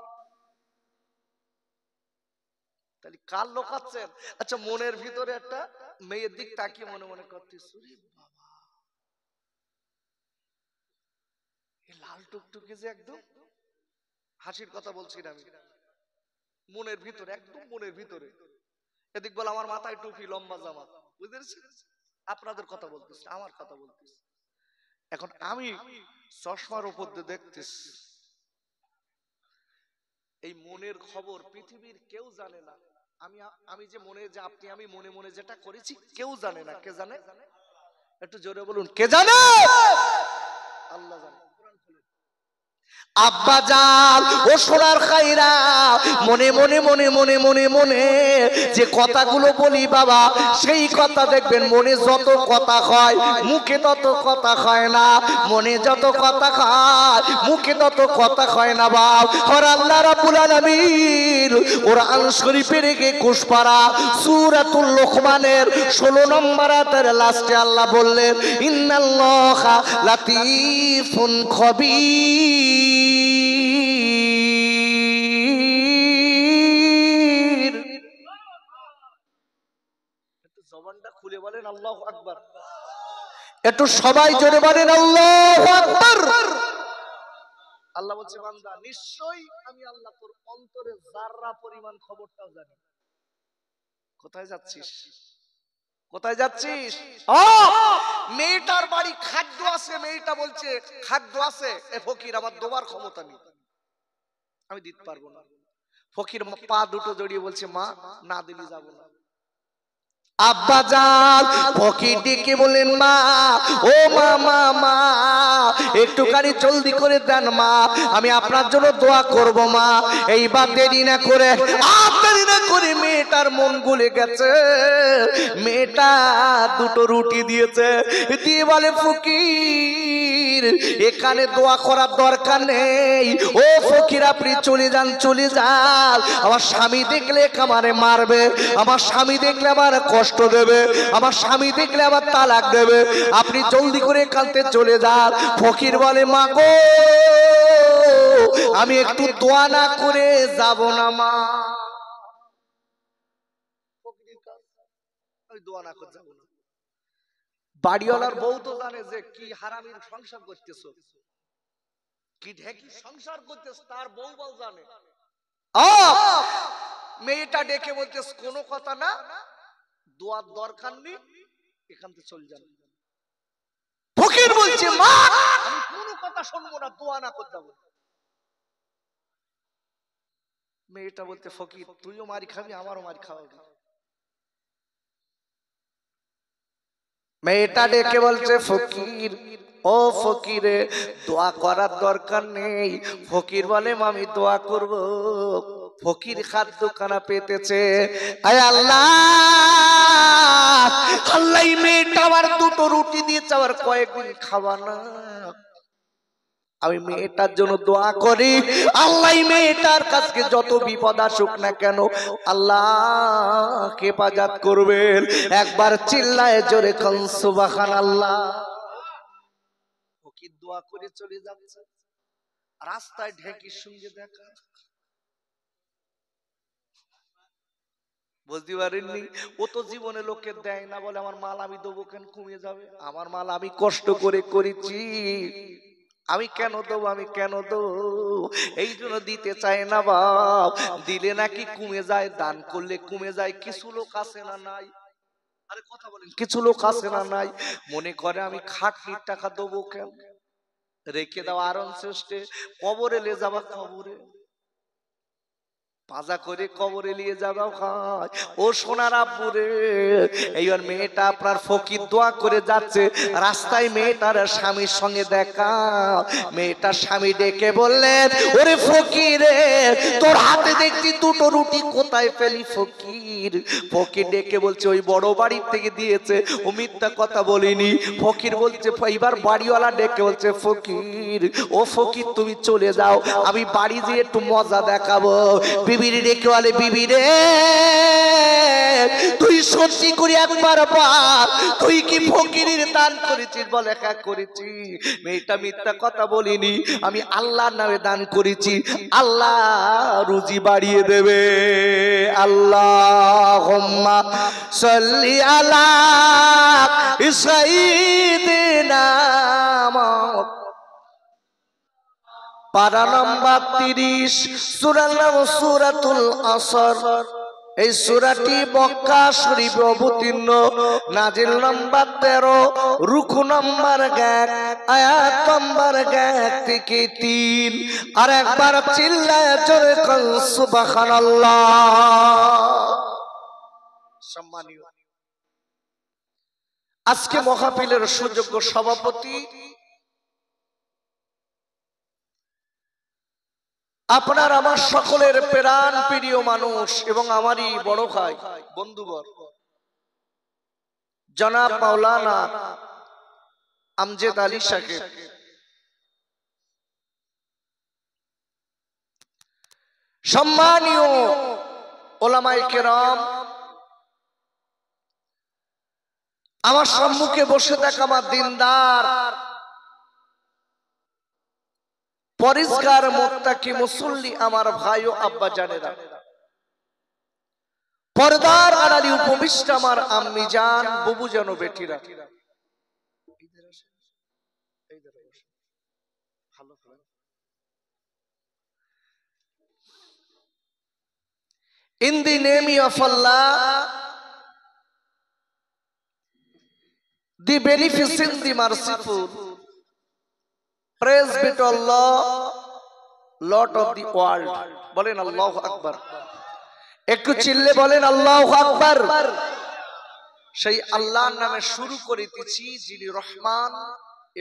তাহলে কার লোকাচ্ছেন? আচ্ছা, মনের ভিতরে একটা মেয়ের দিক তাকিয়ে মনে মনে করতেছ, বাবা এই লাল টুকটুকে যে একদম, হাসির কথা বলছি না আমি, মনের ভিতরে একদম মনের ভিতরে। এদিক বলে আমার মাথায় টুপি, লম্বা জামা, বুঝতে আপনাদের কথা বলতেছি, আমার কথা বলতেছি। এখন আমি চশমার উপর দিয়ে দেখতেছি, এই মনের খবর পৃথিবীর কেউ জানে না। আমি যে মনে যে আপনি আমি মনে মনে যেটা করেছি কেউ জানে না। কে জানে? একটু জোরে বলুন, কে জানে? আল্লাহ জানে। আব্বা জান ও সোনার খাইরা, মনে মনে মনে মনে মনে মনে যে কথাগুলো বলি বাবা, সেই কথা দেখবেন মনে যত কথা হয় মুখে তত কথা হয় না। মনে যত কথা হয় মুখে তত কথা হয় না বাপ। আর আল্লাহ রাব্বুল আলামিন কোরআন শরীফের 21 পারা সূরাতুল লোকমানের 16 নম্বর আয়াতের লাস্টে আল্লাহ বললেন, ইন্নাল্লাহা লাতীফুন খবীর। জবানটা খুলে বলেন আল্লাহু আকবার। একটু সবাই জোরে বলেন আল্লাহু আকবার। আল্লাহ বলছে, বান্দা নিশ্চয়ই আমি আল্লাহ তোর অন্তরে যাররা পরিমাণ খবরটাও জানি। কোথায় যাচ্ছিস? কোথায় যাচ্ছিস? মেয়েটার বাড়ি খাদ্য আছে, মেয়েটা বলছে খাদ্য আছে, এ ফকির আমার দেওয়ার ক্ষমতা নেই, আমি দিতে পারবো না। ফকির পা দুটো জড়িয়ে বলছে, মা না দিলে যাবো না। আব্বা জান ফকির ডেকে বলেন, মা ও মা মা মা একটুখানি জলদি করে দেন মা, আমি আপনার জন্য দোয়া করব মা। এইবার দেরি না করে মেয়েটার মন গলে গেছে। মেয়েটা দুটো রুটি দিয়েছে, দিয়ে বলে, ফকির এখানে দোয়া করার দরকার নেই, ও ফকির আপনি চলে যান চলে যান, আমার স্বামী দেখলে আমারে মারবে, আমার স্বামী দেখলে আমার কষ্ট দেবে, আমার স্বামী দেখলে আমার তালাক দেবে, আপনি জলদি করে কাঁদতে চলে যান। ফকির বলে, মা গো আমি একটু দোয়া না করে যাব না মা। দোয়া না করে যাব না। বাড়িওয়ালার বউ তো জানে যে কি হারামির সংসার করতেছো, কি ঢেকি সংসার করতেছ, তার বউ বল জানে। মেয়েটা ডেকে বলতেছ, কোনো কথা না, দোয়ার দরকার নেই, এখান থেকে চলে যান। ফকির বলছে, মা আমি কোনো কথা শুনবো না, দোয়া না করে যাবো। মেয়েটা বলতে, ফকির তুইও মারি খাবি, আমারও মারি খাওয়াবি। মেয়েটা ডেকে বলছে, ফকির ও ফকিরে দোয়া করার দরকার নেই। ফকির বলে, আমি দোয়া করব। ফকির খাদ্যখানা পেতেছে, আয় আল্লাহ আল্লাহ মেয়েটা আমার দুটো রুটি দিয়েছে, আবার কয়েকদিন খাওয়া না, আমি মেয়েটার জন্য দোয়া করি, আল্লাহ মেয়েটার কাছে যত বিপদ আসুক না কেন আল্লাহ হেফাজত করবেন। একবার চিল্লায় জোরে কোন সুবহানাল্লাহ। ফকির দোয়া করে চলে যাচ্ছে, রাস্তায় ঢেকির সঙ্গে দেখা। বুঝতে পারেননি, ও তো জীবনে লোকে দেয় না, বলে আমার মাল আমি দেবো কেন, কমে যাবে, আমার মাল আমি কষ্ট করে করেছি, আমি কেন দেবো, আমি কেন দেবো, এই জন্য দিতে চাই না বাপ। দিলে নাকি কমে যায়, দান করলে কমে যায়। কিছু লোক আছে না নাই, আরে কথা বলেন, কিছু লোক আছে না নাই, মনে করে আমি খাটনির টাকা দেবো কেন, রেখে দাও আরন শ্রেষ্ঠে, কবরে লে যাবা, কবরে পাজা করে কবরে নিয়ে যাবাও খায়। ও সোনার আব্বু রে, এইবার মেয়েটা আপনার ফকির দোয়া করে যাচ্ছে, রাস্তায় মেয়েটার স্বামীর সঙ্গে দেখা। মেয়েটার স্বামী ডেকে বললেন, ওরে ফকির রে, তোর হাতে দেখছি দুটো রুটি, কোথায় পেলি ফকির? ফকির ডেকে বলছে, ওই বড় বাড়ির থেকে দিয়েছে। ও মিথ্যা কথা বলিনি। ফকির বলছে, এবার বাড়িওয়ালা ডেকে বলছে, ফকির, ও ফকির তুমি চলে যাও, আমি বাড়ি যেয়ে একটু মজা দেখাবো। বিবির ডেকে বলে, বিবি রে, তুই সত্যি করে একবার বল, তুই কি ফকিরের দান করেছিস? বলে, হ্যাঁ করেছি। মেয়েটা মিথ্যা কথা বলিনি, আমি আল্লাহর নামে দান করেছি, আল্লাহ রুজি বাড়িয়ে দেবে। আল্লাহুম্মা সাল্লি আলা সাইয়্যিদিনা পারা নম্বর 30, সূরার নাম সূরাতুল আসর। এই সূরাটি মক্কা শরীফে অবতীর্ণ, নাজিল নম্বর 13, রুকু নম্বর 1, আয়াত নম্বর 1 থেকে 3। আর একবার চিল্লায় জোরে কোন সুবহানাল্লাহ। সম্মানীয়, আজকে মাহফিলের সুযোগ্য সভাপতি আপনার আমার সকলের প্রাণ প্রিয় মানুষ এবং আমারই বড় ভাই বন্ধুবর জনাব মাওলানা আমজেদ আলী সাহেব। সম্মানীয় ওলামায়ে কেরাম, আমার সম্মুখে বসে থাকা আমার দিনদার পরিষ্কার মুত্তাকি মুসল্লি আমার ভাই ও আব্বা জানেরা, পর্দার আড়ালে উপবিষ্ট আমার আম্মি জান, বুবু জান ও বেটিরা, in the name of Allah, the beneficent, the merciful, praise be to Allah, Lord of the world. বলেন আল্লাহু আকবার। একটু চিল্লে বলেন আল্লাহু আকবার। সেই আল্লাহর নামে শুরু করিতেছি, যিনি রহমান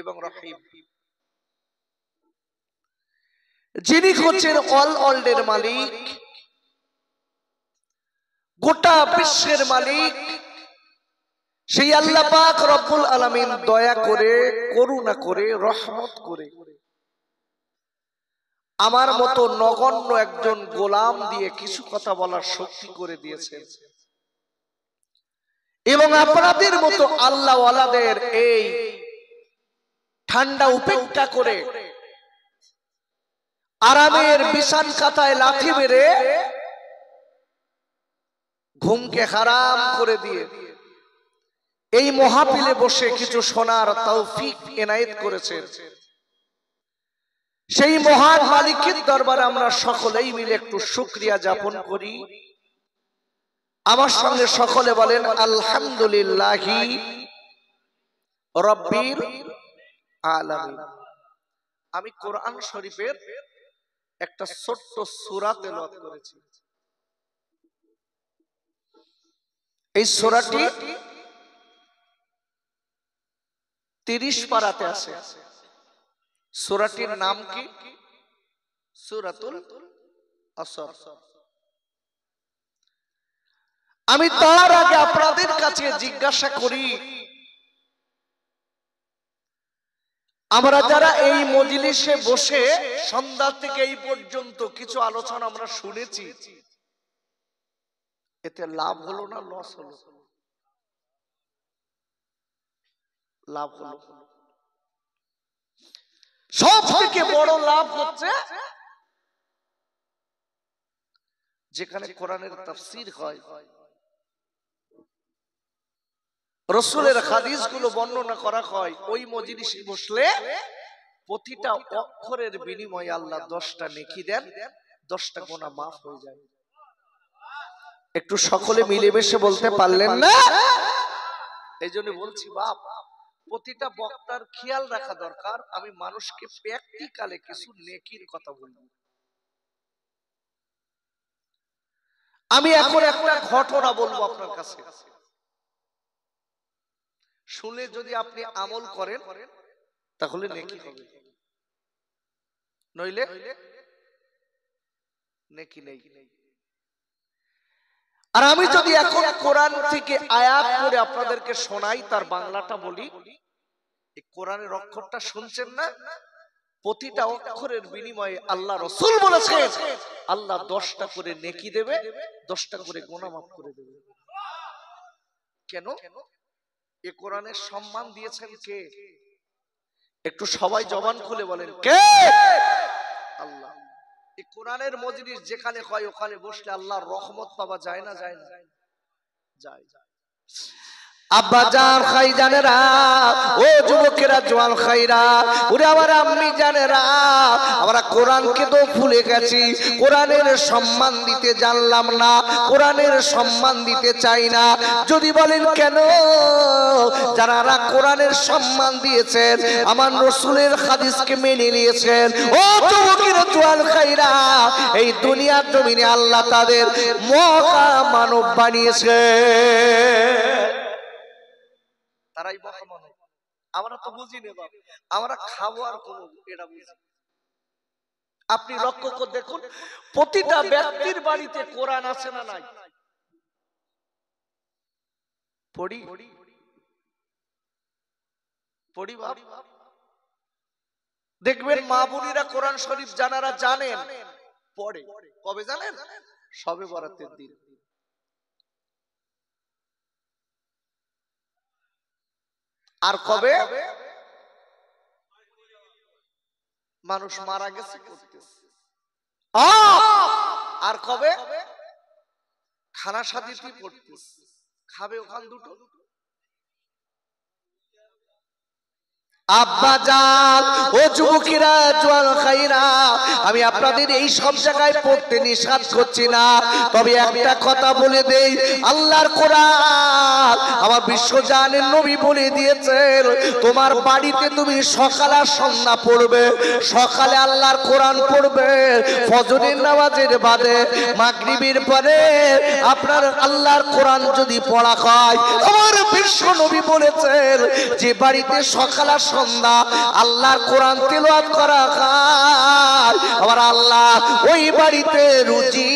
এবং রহিম, যিনি হচ্ছেন অল ওয়ার্ল্ডের মালিক, গোটা বিশ্বের মালিক। সেই আল্লাহ পাক রব্বুল আলামিন দয়া করে, করুণা করে, রহমত করে আমার মতো নগণ্য একজন গোলাম দিয়ে কিছু কথা বলার শক্তি করে দিয়েছেন, এবং আপনাদের মতো আল্লাহওয়ালাদের এই ঠান্ডা উপেক্ষা করে আরামের বিছান কাতায় লাথি মেরে ঘুমকে হারাম করে দিয়ে এই মাহফিলে বসে কিছু শোনার তৌফিক এনায়েত করেছেন। সেই মহান মালিকের দরবারে আমরা সকলেই মিলে একটু শুকরিয়া জ্ঞাপন করি। আমার সঙ্গে সকলে বলেন আলহামদুলিল্লাহি রাব্বিল আলামিন। আমি কোরআন শরীফের একটা ছোট্ট সূরা তেলাওয়াত করেছি। এই সূরাটি 30 পারাতে আছে। সূরাটির নাম কি? সূরাতুল আসর। আমি তার আগে আপনাদের কাছে জিজ্ঞাসা করি, আমরা যারা এই মজলিসে বসে সন্ধ্যা থেকে এই পর্যন্ত কিছু আলোচনা আমরা শুনেছি, এতে লাভ হলো না লস হলো? লাভ হলো। সব থেকে বড় লাভ হচ্ছে যেখানে কোরআনের তাফসীর হয়, রাসূলের হাদিসগুলো বর্ণনা করা হয়, ওই মজলিসে বসলে প্রতিটা অক্ষরের বিনিময়ে আল্লাহ 10টা নেকি দেন, 10টা গুনাহ মাফ হয়ে যায়। একটু সকলে মিলেমিশে বলতে পারলেন না? এই জন্য বলছি, বাপ প্রতিটা বক্তার খেয়াল রাখা দরকার আমি মানুষকে প্র্যাকটিক্যালে কিছু নেকির কথা বলবো। আমি এখন একটা ঘটনা বলবো আপনার কাছে, শুনে যদি আপনি আমল করেন তাহলে নেকি হবে, নইলে নেকি নেই। আর আমি যদি এখন কোরআন থেকে আয়াত করে আপনাদেরকে শোনাই, তার বাংলাটা বলি, এই কোরআনের অক্ষরটা শুনছেন না, প্রতিটা অক্ষরের বিনিময়ে আল্লাহ রাসূল বলেছেন আল্লাহ 10টা করে নেকি দেবে, 10টা করে গুনাহ মাফ করে দেবে। কেন? এই কোরআনের সম্মান দিয়েছেন কে? একটু সবাই জবান খুলে বলেন কে? আল্লাহ। এই কোরআনের মজলিস যেখানে হয় ওখানে বসলে আল্লাহর রহমত পাওয়া যায় না? যায় না? যায়। আব্বা জান খাই জানেরা, ও যুবকেরা জওয়ান খাইরা, ওরে আমার আম্মি জানেরা, আমরা কোরআনকে তো ভুলে গেছি, কোরআনের সম্মান দিতে জানলাম না, কোরআনের সম্মান দিতে চাই না। যদি বলেন কেন? যারা কোরআনের সম্মান দিয়েছেন, আমার রাসূলের হাদিসকে মেনে নিয়েছেন, ও যুবকেরা জওয়ান খাইরা, এই দুনিয়ার জমিনে আল্লাহ তাদের মহা মানব বানিয়েছে। তারাই মহামানব। আমরা তো বুঝি না বাবা, আমরা খাবো আর করবো এটা বুঝি। আপনি লক্ষ্য করে দেখুন প্রতিটা ব্যক্তির বাড়িতে কোরআন আছে না নাই? পড়ি পড়ি বাপ। দেখবেন মা বোনেরা কোরআন শরীফ জানারা জানেন পড়ে, কবে জানেন? শবে বরাতের দিন। আর কবে মানুষ মারা গেছে করতেছে, আর কবে খানা সাদিতে পড়তেছে, খাবে ওখান দুটো। আব্বা জান, ও যুবকেরা জওয়ান খাইরা, আমি আপনাদের এই সব জায়গায় পড়তে নিষেধ করছি না, তবে একটা কথা বলে দেই, আল্লাহর কোরআন আমার বিশ্বজানের নবী বলে দিয়েছেন তোমার বাড়িতে তুমি সকাল আর সন্ধ্যা পড়বে, সকালে আল্লাহর কোরআন পড়বে, ফজরের নামাজের বাদে, মাগরিবের পরে আপনার আল্লাহর কোরআন যদি পড়া হয়, আমার বিশ্ব নবী বলেছেন যে বাড়িতে সকাল আর সন্ধ্যা আল্লাহর কোরআন তেলাওয়াত করা হয়, আবার আল্লাহ ওই বাড়িতে রুজি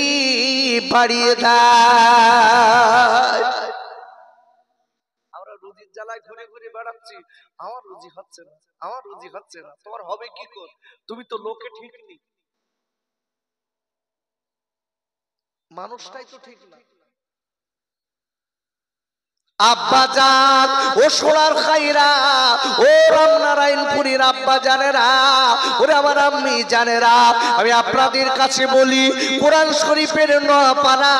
বাড়িয়ে দেয়। আমরা রুজির জ্বালায় ঘুরে ঘুরে বেড়াচ্ছি, আমার রুজি হচ্ছে না, আমার রুজি হচ্ছে না। তোমার হবে কি করে? তুমি তো লোকে ঠিক নেই, মানুষটাই তো ঠিক না। আব্বা জান, ও সোনার খাইরা, ও রামনারায়ণপুরীর আব্বা জানেরা, ওরে আমার আম্মি জানেরা, আমি আপনাদের কাছে বলি কোরআন শরীফের 9 পারা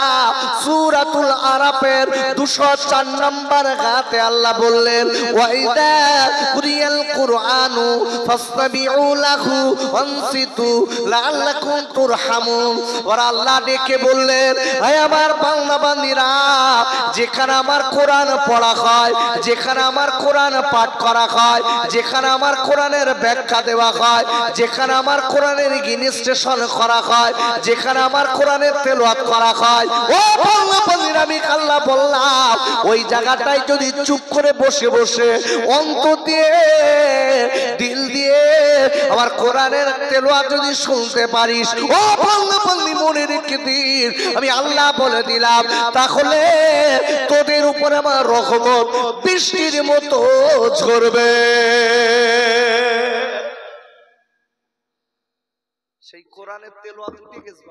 সূরাতুল আরাফের 204 নম্বর আয়াতে আল্লাহ বললেন ওয়াইদা কুরিয়াল কুরআনু ফাসতাবিউ লাহু ওয়ানসিতু লাআল্লাকুম তুরহামুন। ওরা আল্লাহ ডেকে বললেন হে আমার বান্দা বান্দীরা, যেখানে আমার কোরআন পড়া হয়, যেখানে আমার কোরআন পাঠ করা হয়, যেখানে আমার কোরআনের ব্যাখ্যা দেওয়া হয়, যেখানে আমার কোরআনের ইনস্ট্রাকশন করা হয়, যেখানে আমার কোরআনের তেলাওয়াত করা হয়, ও বান্দা আমি আল্লাহ বললাম ওই জায়গাটায় যদি চুপ করে বসে বসে অন্তর দিয়ে দিল দিয়ে আমার কোরআনের তেলাওয়াত যদি শুনতে পারিস, ও বান্দা বান্দি মনে রেখে দিন, আমি আল্লাহ বলে দিলাম তাহলে তোদের উপরে আমার রহমত বৃষ্টির মতো ঝরবে। সেই কোরআনের তেলাওয়াত উঠে গেছে,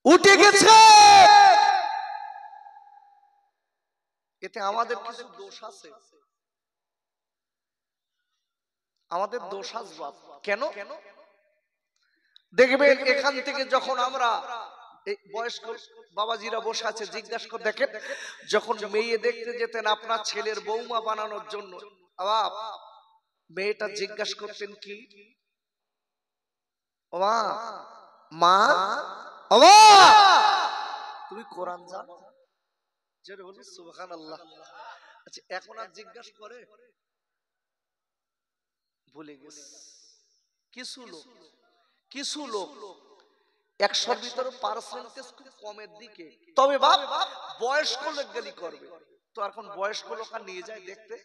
উঠে গেছে। এতে আমাদের কিছু দোষ আছে, আমাদের দোষ আসবাব কেন? দেখবেন এখান থেকে যখন আমরা এই বয়স্ক বাবাজিরা বসে আছে জিজ্ঞাসা করে দেখেন, যখন মেয়ে দেখতে যেতেন আপনার ছেলের বৌমা বানানোর জন্য, বাপ মেয়েটা জিজ্ঞাসা করতেন কি, মা মা তুমি কোরআন জানো? জোরে বলি সুবহানাল্লাহ। আচ্ছা এখন আর জিজ্ঞাসা করে? ভুলে গেছে। কিছু লোক 100-র ভিতরে পার্সেন্টেজ খুব কমের দিকে, তবে বাপ বয়স্ক লোক গেলি করবে। তো এখন বয়স্ক লোক আর নিয়ে যায় দেখতে?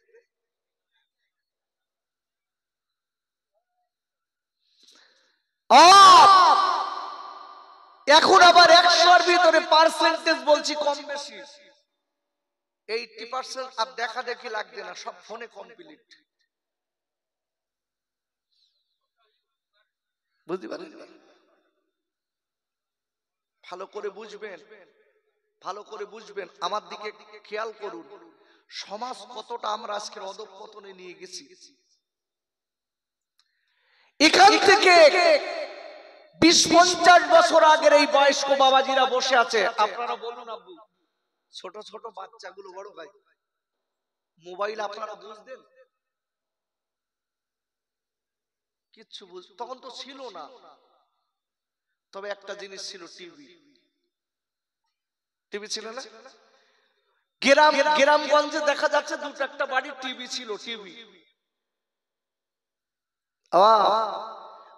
এখন আবার 100-র ভিতরে পার্সেন্টেজ বলছি কম বেশি 80% আর দেখা দেখি লাগবে না, সব ফোনে কমপ্লিট। বুঝতে পারলেন? ভালো করে বুঝবেন, আমার দিকে খেয়াল করুন। সমাজ কতটা আমরা আজকের অধঃপতনে নিয়ে গেছি। এখান থেকে 20-50 বছর আগের এই বয়স্ক বাবাজিরা বসে আছে। আপনারা বলুন আব্বু, ছোট ছোট বাচ্চাগুলো বড় ভাই মোবাইল আপনারা বুঝ দেন? কিচ্ছু তখন তো ছিল না। তবে একটা জিনিস ছিল, টিভি ছিল না? গ্রামগঞ্জে দেখা যাচ্ছে দুটো একটা বাড়ি টিভি ছিল, টিভি।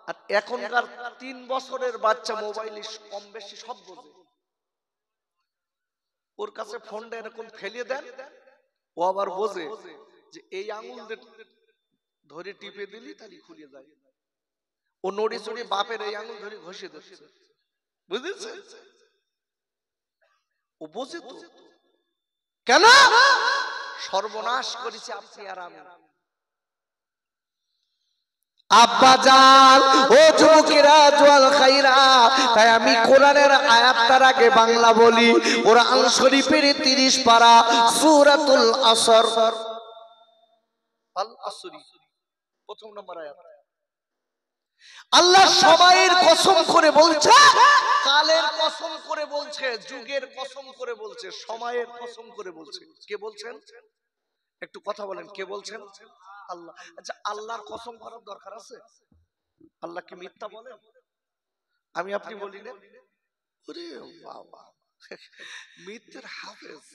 আর এখনকার 3 বছরের বাচ্চা মোবাইল কম বেশি সব বোঝে। ওর কাছে ফোনটা এরকম ফেলিয়ে দেন, ও আবার বোঝে যে এই আঙুল ধরে টিপে দিলি তাহলে খুলে যায়। ও নড়ি চড়ি বাপের এই আঙুল ধরে ঘষে দিচ্ছে। বুঝেছে? ও বোঝে তো। কেন সর্বনাশ করেছে আপনি আর আমি। আব্বাজান ও যুবকেরা জওয়াল খাইরা, তাই আমি কোরআনের আয়াতটার আগে বাংলা বলি। কোরআন শরীফের 30 পারা সূরাতুল আসর, আল আসরি, প্রথম নম্বর আয়াত। আল্লাহ সময়ের কসম করে বলছে, কালের কসম করে বলছে, যুগের কসম করে বলছে, সময়ের কসম করে বলছে। কে বলছেন? একটু কথা বলেন, কে বলছেন? আল্লাহ। আচ্ছা আল্লাহর কসম করার দরকার আছে? আল্লাহ কি মিথ্যা বলেন? আমি আপনি বলি না? ওরে বাবা, মিথ্যের হাফেজ।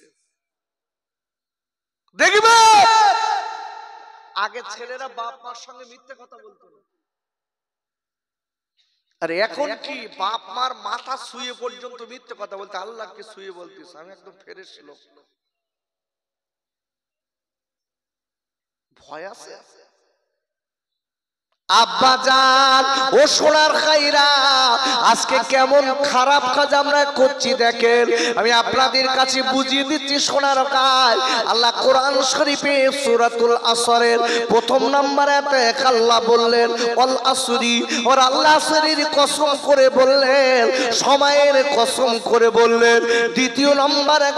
দেখবে আগে ছেলেরা বাপ মার সঙ্গে মিথ্যে কথা বলতো না, আর এখন কি বাপ মার মাথা শুয়ে পর্যন্ত মিথ্যে কথা বলতে। আল্লাহকে শুয়ে বলতিস আমি একদম ফ্রেশ লোক। ভয় আছে? আব্বাজান ও সোনার খাইরা, আজকে কেমন খারাপ কাজ আমরা করছি দেখেন। আমি আপনাদের কাছে বুঝিয়ে দিচ্ছি সোনার কাজ। আল্লাহ কোরআন শরীফে সূরাতুল আসরের প্রথম নম্বরে আল্লাহ বললেন ওয়াল আসরি, ওর আল্লাহ আসরের কসম করে বললেন, সময়ের কসম করে বললেন। দ্বিতীয় নম্বরে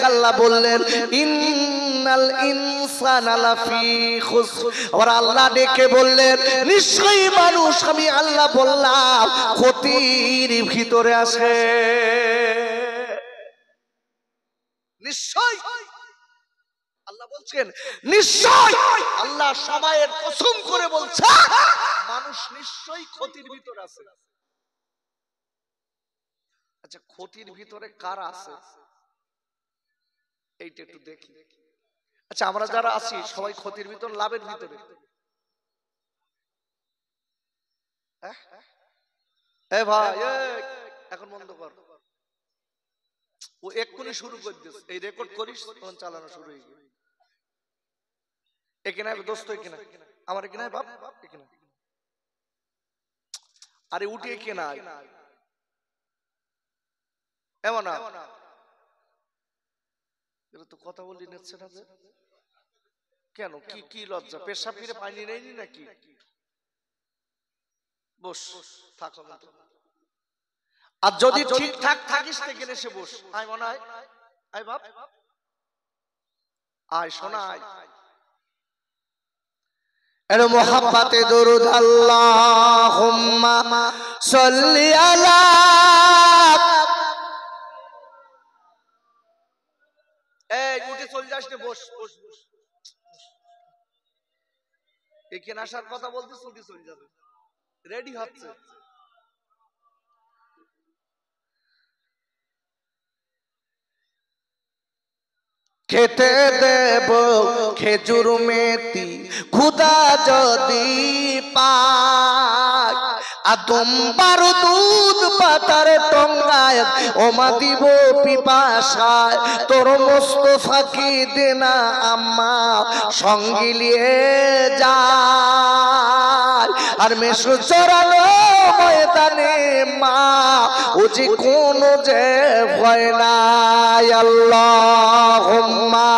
আল্লাহ বললেন ইন্নাল ইনসানা লাফি খুসর, ওর আল্লাহ ডেকে বললেন নিশ্চয়ই মানুষ আমি আল্লাহ বললাম ক্ষতির ভিতরে আছে। নিশ্চয় আল্লাহ বলছেন, নিশ্চয় আল্লাহ সময়ের কসম করে বলছে মানুষ নিশ্চয়ই ক্ষতির ভিতরে আছে। আচ্ছা ক্ষতির ভিতরে কারা আছে এইটা একটু দেখি। আচ্ছা আমরা যারা আছি সবাই ক্ষতির ভিতর লাভের ভিতরে? ভাই এখন বন্ধ কর, ও এক্ষুনি শুরু করে দিস। এই রেকর্ড করিস তখন চালানো শুরু হয়ে গেল। এখানে দোস্ত, এখানে আমার এখানে বাপ, এখানে আরে উঠে এখানে এমন না এটা তো কথা বলি নিচ্ছে না যে কেন? কি কি লজ্জা? পেশাব ফিরে পানি নেয়নি নাকি? বস থাক। আর যদি ঠিকঠাক থাকিস এখানে এসে বস। আয় মনে হয়, আয় বাপ, আয় শোনা, আয়। এর মোহাব্বতে দরুদ আল্লাহুম্মা সাল্লি আলা। এই উঠে চলে যাস না, বস বস বস। এখানে আসার কথা বলতে উঠে চলে যাবে, রেডি হচ্ছে। খেতে দেব খেজুর মেথি খুদা যদি পায়, আদম বারুদ পাতার টঙ্গায় ওমা দিব পিপাসায়, তোর মোস্তফাকে দেনা আম্মা সঙ্গিলিয়ে যায়। আর মেশু চড়ানো ময়দানে মা ও যে কোনো যে ভয় নাই। আল্লাহুম্মা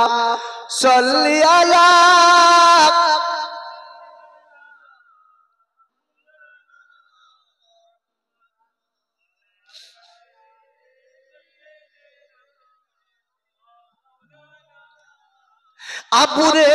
সাল্লি আলা আবুরে।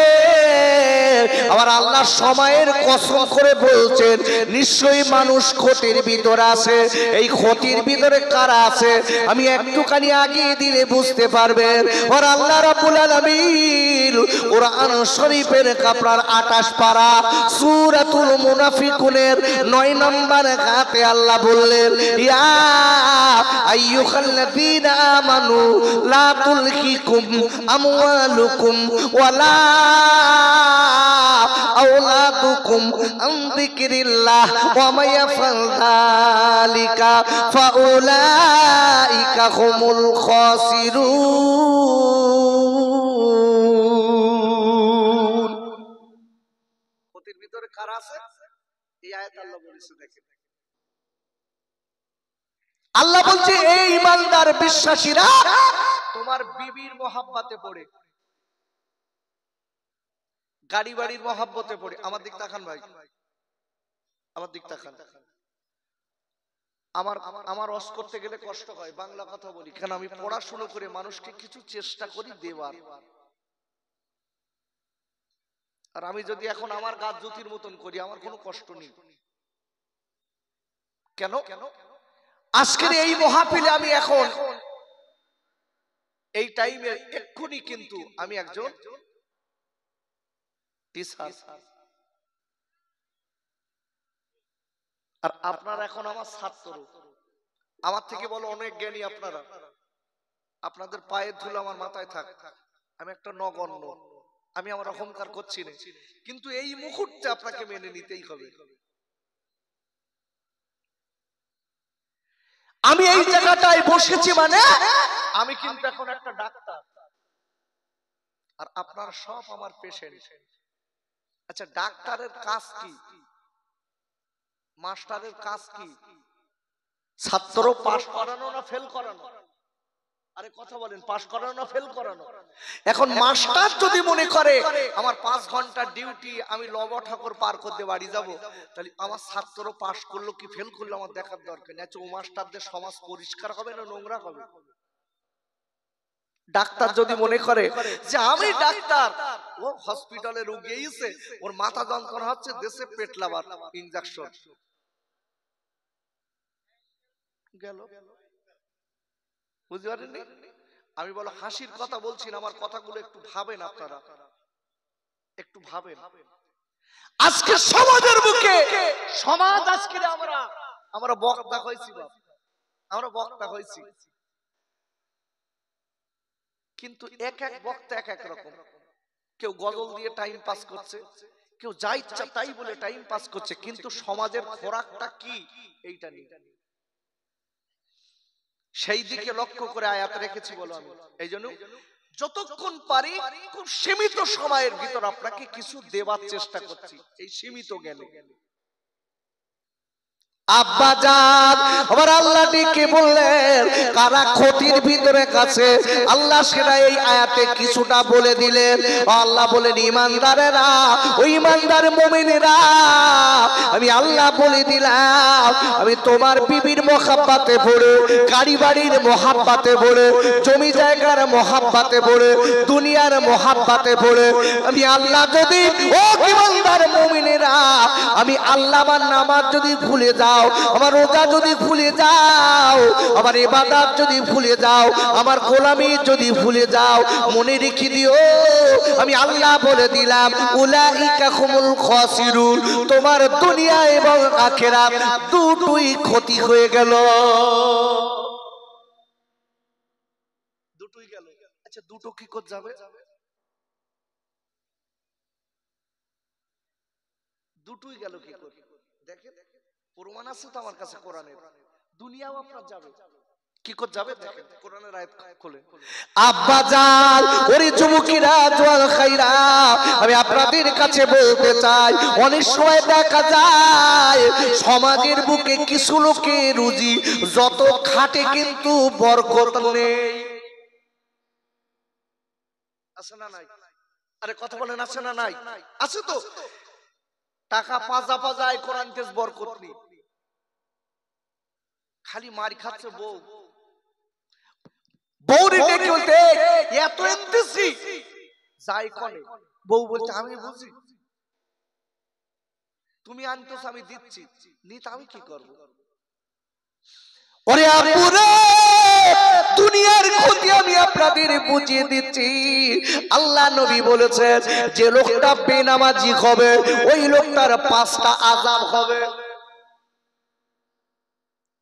আবার আল্লাহ সময়ের কসম করে বলছেন নিশ্চয়ই মানুষ ক্ষতির ভিতরে আছে। এই ক্ষতির ভিতরে কারা আছে আমি একটুখানি আগিয়ে দিলে বুঝতে পারবেন। আর আল্লাহ রাব্বুল আলামিন কুরআন শরীফের আপনার 28 পারা সূরাতুল মুনাফিকুনের 9 নম্বর আয়াতে আল্লাহ বললেন, ইয়া আইয়ুহাল্লাযীনা আমানু লা তুলহিকুম আমওয়ালুকুম ওয়ালা আওলাদুকুম আন যিকরিল্লাহ ওয়া মা ইয়াফআল যালিকা ফাউলাইকা হুমুল খাসিরুন। ক্ষতির ভিতরে কারা আছে এই আয়াত আল্লাহ বলেছে। দেখেন আল্লাহ বলছে এই ঈমানদার বিশ্বাসীরা তোমার বিবির মহব্বতে পড়ে, গাড়ি বাড়ির মহব্বতে পড়ে। আমার দিক তাকান ভাই, আমার দিক তাকান। আমার অস করতে গেলে কষ্ট হয়, বাংলা কথা বলি কেন আমি পড়াশোনা করে মানুষকে কিছু চেষ্টা করি দেওয়ার। আর আমি যদি এখন আমার গাছ জুতির মতন করি আমার কোনো কষ্ট নেই। কেন আজকের এই মহাফিলে আমি এখন এই টাইমে এক্ষুনি কিন্তু আমি একজন টিচার, আর আপনারা এখন আমার ছাত্র। আমার থেকে বলো অনেক জ্ঞানী আপনারা, আপনাদের পায়ের ধুলো আমার মাথায় থাক। আমি একটা নগণ্য, আমি আমার অহংকার করছি না, কিন্তু এই মুহূর্তে আপনাকে মেনে নিতেই হবে। আমি এই জায়গাটায় বসেছি মানে আমি কিন্তু এখন একটা ডাক্তার, আর আপনারা সব আমার পেশেন্ট। আচ্ছা ডাক্তারের কাজ কি, মাস্টারের কাজ কি? ছাত্র পাস করানো না ফেল করানো? আরে কথা বলেন, পাস করানো না ফেল করানো? এখন মাস্টার যদি মনে করে আমার 5 ঘন্টার ডিউটি আমি লব ঠাকুর পার করতে বাড়ি যাব, তাহলে আমার ছাত্র পাস করলো কি ফেল করলো আমার দেখার দরকার নেই। আচ্ছা ও মাস্টারদের সমাজ পরিষ্কার হবে না নোংরা হবে? ডাক্তার যদি মনে করে যে আমি ডাক্তার, ও হসপিটালে রোগী এসে ওর মাথা যন্ত্রণা হচ্ছে, দেশে পেট লাবার ইনজেকশন গেল, বুঝতে পারেননি? আমি বলো হাসির কথা বলছি না, আমার কথাগুলো একটু ভাবেন আপনারা, একটু ভাবেন। আজকে সমাজের বুকে সমাজ আজকে আমরা বক্তা হয়েছি, আমরা বক্তা হয়েছি, কিন্তু এক এক বক্তা এক এক রকম। কেউ গজল দিয়ে টাইম পাস করছে, কেউ যা ইচ্ছা তাই বলে টাইম পাস করছে, কিন্তু সমাজের খোরাকটা কি এইটা নেই। সেই দিকে লক্ষ্য করে আয়াত রেখেছি বলো আমি। এই জন্য যতক্ষণ পারি খুব সীমিত সময়ের ভিতর আপনাকে কিছু দেওয়ার চেষ্টা করছি এই সীমিত জ্ঞানে। আব্বা জান আমার আল্লাহ ডেকে বললেন কারা ক্ষতির ভিতরে কাছে, আল্লাহ সেটা এই আয়াতে কিছুটা বলে দিলেন। আল্লাহ বলেন ঈমানদারেরা, ওই ঈমানদার মুমিনেরা আমি আল্লাহ বলে দিলাম আমি তোমার বিবির মহব্বতে পড়ে, গাড়ি বাড়ির মহব্বতে পড়ে, জমি জায়গার মহব্বতে পড়ে, দুনিয়ার মহব্বতে পড়ে আমি আল্লাহ যদি ও ঈমানদার মুমিনেরা আমি আল্লাহ আমার নামাজ যদি ভুলে যাও, আমার রোজা যদি ভুলে যাও, আমার ইবাদত যদি ভুলে যাও, আমার গোলামি যদি ভুলে যাও, মনে রেখে দিও আমি আল্লাহ বলে দিলাম উলাইকা হুমুল খাসিরুন, তোমার দুনিয়া এবং আখিরাত দুটোই ক্ষতি হয়ে গেল, দুটোই গেল। আচ্ছা আচ্ছা দুটো কি করে যাবে? দুটোই গেল কি করে? দেখেন প্রমাণ আছে তো আমার কাছে কোরআনের। দুনিয়াও আপনার যাবে, কি করে যাবে দেখেন কোরআনের আয়াত খুলে। আব্বা জান, ওরে যুবকেরা, জোয়ান খাইরা, আমি আপনাদের কাছে বলতে চাই, অনেক সময় দেখা যায় সমাজের বুকে কিছু লোকের রুজি যত খাটে কিন্তু বরকত নেই। আছে না নাই? আরে কথা বলেন, আছে না নাই? আছে তো। টাকা পাজা পাজায় কোরআন কেস বরকত নেই, খালি মার খাচ্ছে বউ। বউরে ডেকে বলতে, এত এনতেছি যাই করে, বউ বলতে আমি বুঝি, তুমি আনতেছ আমি দিচ্ছি, নিতে আমি কি করব? ওরে আব্বুরে, দুনিয়ার ক্ষতি আমি আপনাদের বুঝিয়ে দিচ্ছি। আল্লাহ নবী বলেছেন, যে লোকটা বেনামাজি হবে ওই লোকটার 5টা আযাব হবে।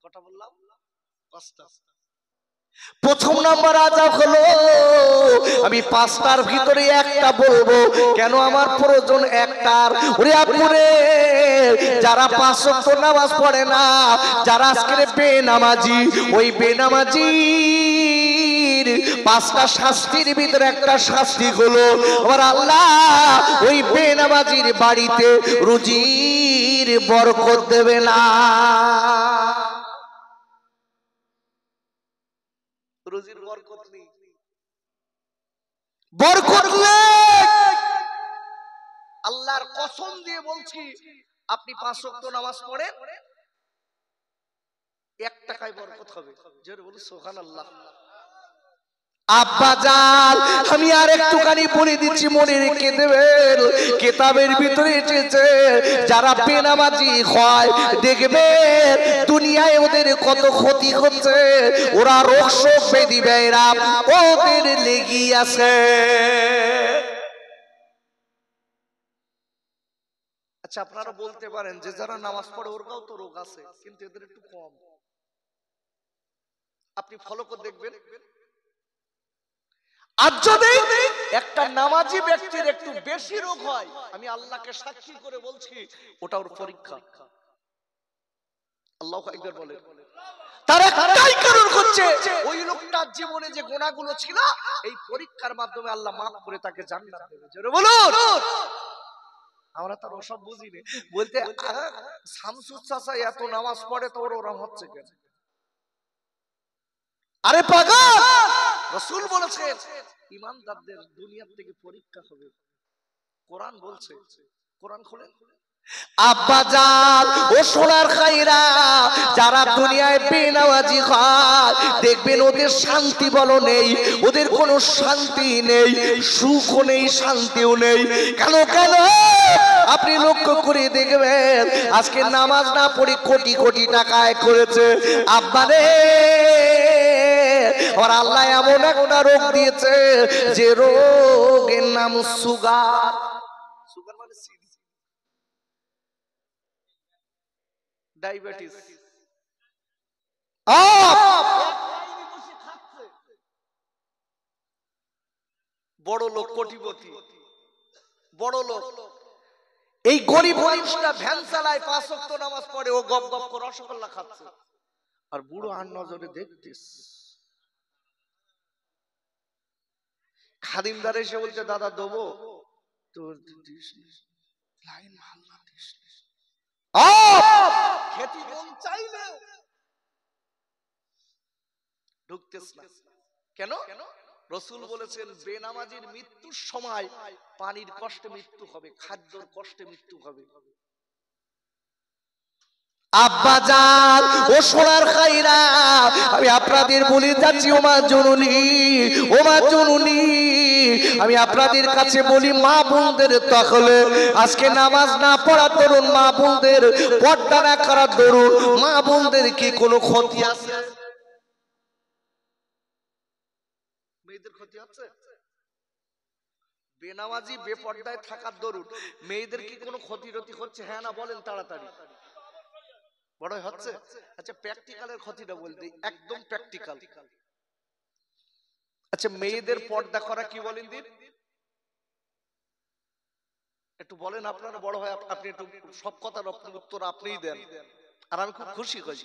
কথা বললাম 5টা। প্রথম নম্বর আযাব হলো, আমি 5টার ভিতরে একটা বলবো, কেন আমার প্রয়োজন একটার। ওরে আব্বুরে, যারা 5 ওয়াক্ত নামাজ পড়ে না, যারা আজকের বেনামাজি, ওই বেনামাজি 5টা শাস্তির ভিতরে একটা শাস্তি হলো, আমার আল্লাহ ওই বেনামাজির বাড়িতে রুজির বরকত দেবে না। রুজির বরকত নেই, বরকত নেই। আল্লাহর কসম দিয়ে বলছি, আপনি 5 ওয়াক্ত নামাজ পড়েন, 1 টাকায় বরকত হবে। জোরে বলি সুবহানাল্লাহ। আব্বা জান, আমি আর একটুখানি বলে দিচ্ছি, মনে রেখে দেবেন, কিতাবের ভিতরে এসেছে যারা বেনামাজি হয় দেখবেন দুনিয়ায় ওদের কত ক্ষতি হচ্ছে, ওরা রোগ শোক ব্যাধি ব্যারাম ওদের লেগি আছে। আচ্ছা আপনারা বলতে পারেন যে যারা নামাজ পড়ে ওরকাও তো রোগ আছে, কিন্তু এদের একটু কম। আপনি ফলো করে দেখবেন, আর যদি একটা নামাজি ব্যক্তির একটু বেশি রোগ হয়, আমি আল্লাহকে সাক্ষী করে বলছি ওটা ওর পরীক্ষা। আল্লাহু আকবার বলেন। তার একটাই কারণ হচ্ছে ওই লোকটার জীবনে যে গুনাহগুলো ছিল, এই পরীক্ষার মাধ্যমে আল্লাহ মাফ করে তাকে জান্নাত দেবে। জোরে বলুন। আমরা তার ওসব বুঝি না, বলতে শামসুস চাচা এত নামাজ পড়ে তো ওরম হচ্ছে কেন? আরে পাগল, রাসূল বলেছেন ঈমানদারদের দুনিয়া থেকে পরীক্ষা হবে। কোরআন বলছে, কোরআন খুলেন। আব্বা জান, ও সোনার খাইরা, যারা দুনিয়ায় বেনামাজি হয় দেখবেন ওদের শান্তি বলো নেই, ওদের কোনো শান্তি নেই, সুখও নেই, শান্তিও নেই। কেন কেন আপনি লক্ষ্য করে দেখবেন, আজকে নামাজ না পড়ে কোটি কোটি টাকা আয় করেছে। আব্বা রে, আর আল্লাহ এমন একটা রোগ দিয়েছে যে রোগের নাম সুগার। সুগার মানে চিনি, ডায়াবেটিস। বড় লোক, কোটিপতি, বড় লোক, এই গরিব মানুষটা ভ্যান চালায়, 5 ওয়াক্ত নামাজ পড়ে, ও গপ গপ করে রসগোল্লা খাচ্ছে, আর বুড়ো আর নজরে দেখতিস। খাদিমদার এসে বলছে দাদা দেবো, তো লাইন ভাল না, খেতে মন চাইলে ঢুকতেছ না। কেন? রাসূল বলেছেন বেনামাজির মৃত্যুর সময় পানির কষ্টে মৃত্যু হবে, খাদ্যর কষ্টে মৃত্যু হবে। আব্বা জান, ও সোনার খাইরা, আমি আপনাদের বলে যাচ্ছি, ও মা জননী, ও মা জননী, আমি আপনাদের কাছে বলি, মা বোনদের তাহলে আজকে নামাজ না পড়ার দরুন, মা বোনদের পর্দা না করার দরুন, মা বোনদের কি কোনো ক্ষতি আছে? মেয়েদের ক্ষতি হচ্ছে? বেনামাজি বেপর্দায় থাকার দরুন মেয়েদের কি কোনো ক্ষতি রতি হচ্ছে? হ্যাঁ না বলেন তাড়াতাড়ি। বড় হচ্ছে? আচ্ছা প্র্যাকটিক্যালের ক্ষতিটা বলতে, একদম প্র্যাকটিক্যাল। আচ্ছা, মেয়েদের পর্দা করা কি বলেন দিন, একটু বলেন। আপনারা বড় হয়, আপনি একটু সব কথার উত্তর আপনিই দেন, আর আমি খুব খুশি হই।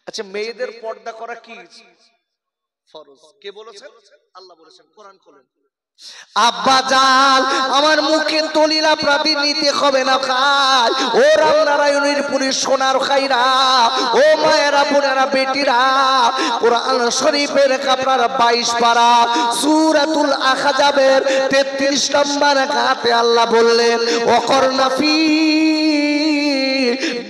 আচ্ছা, মেয়েদের পর্দা করা কি ফরজ? কে বলেছেন? আল্লাহ বলেছেন, কোরআন খোলেন। আব্বা জান, আমার মুখে তলিলা প্রাতি নিতে হবে না খাই। ও রামনারায়ণের পুরী সোনার খাইরা, ও মায়েরা বোনেরা বেটিরা, কোরআন শরীফের আপনার 22 পারা সূরাতুল আহজাবের 33 নম্বর আয়াতে আল্লাহ বললেন, ওয়াকরনা ফি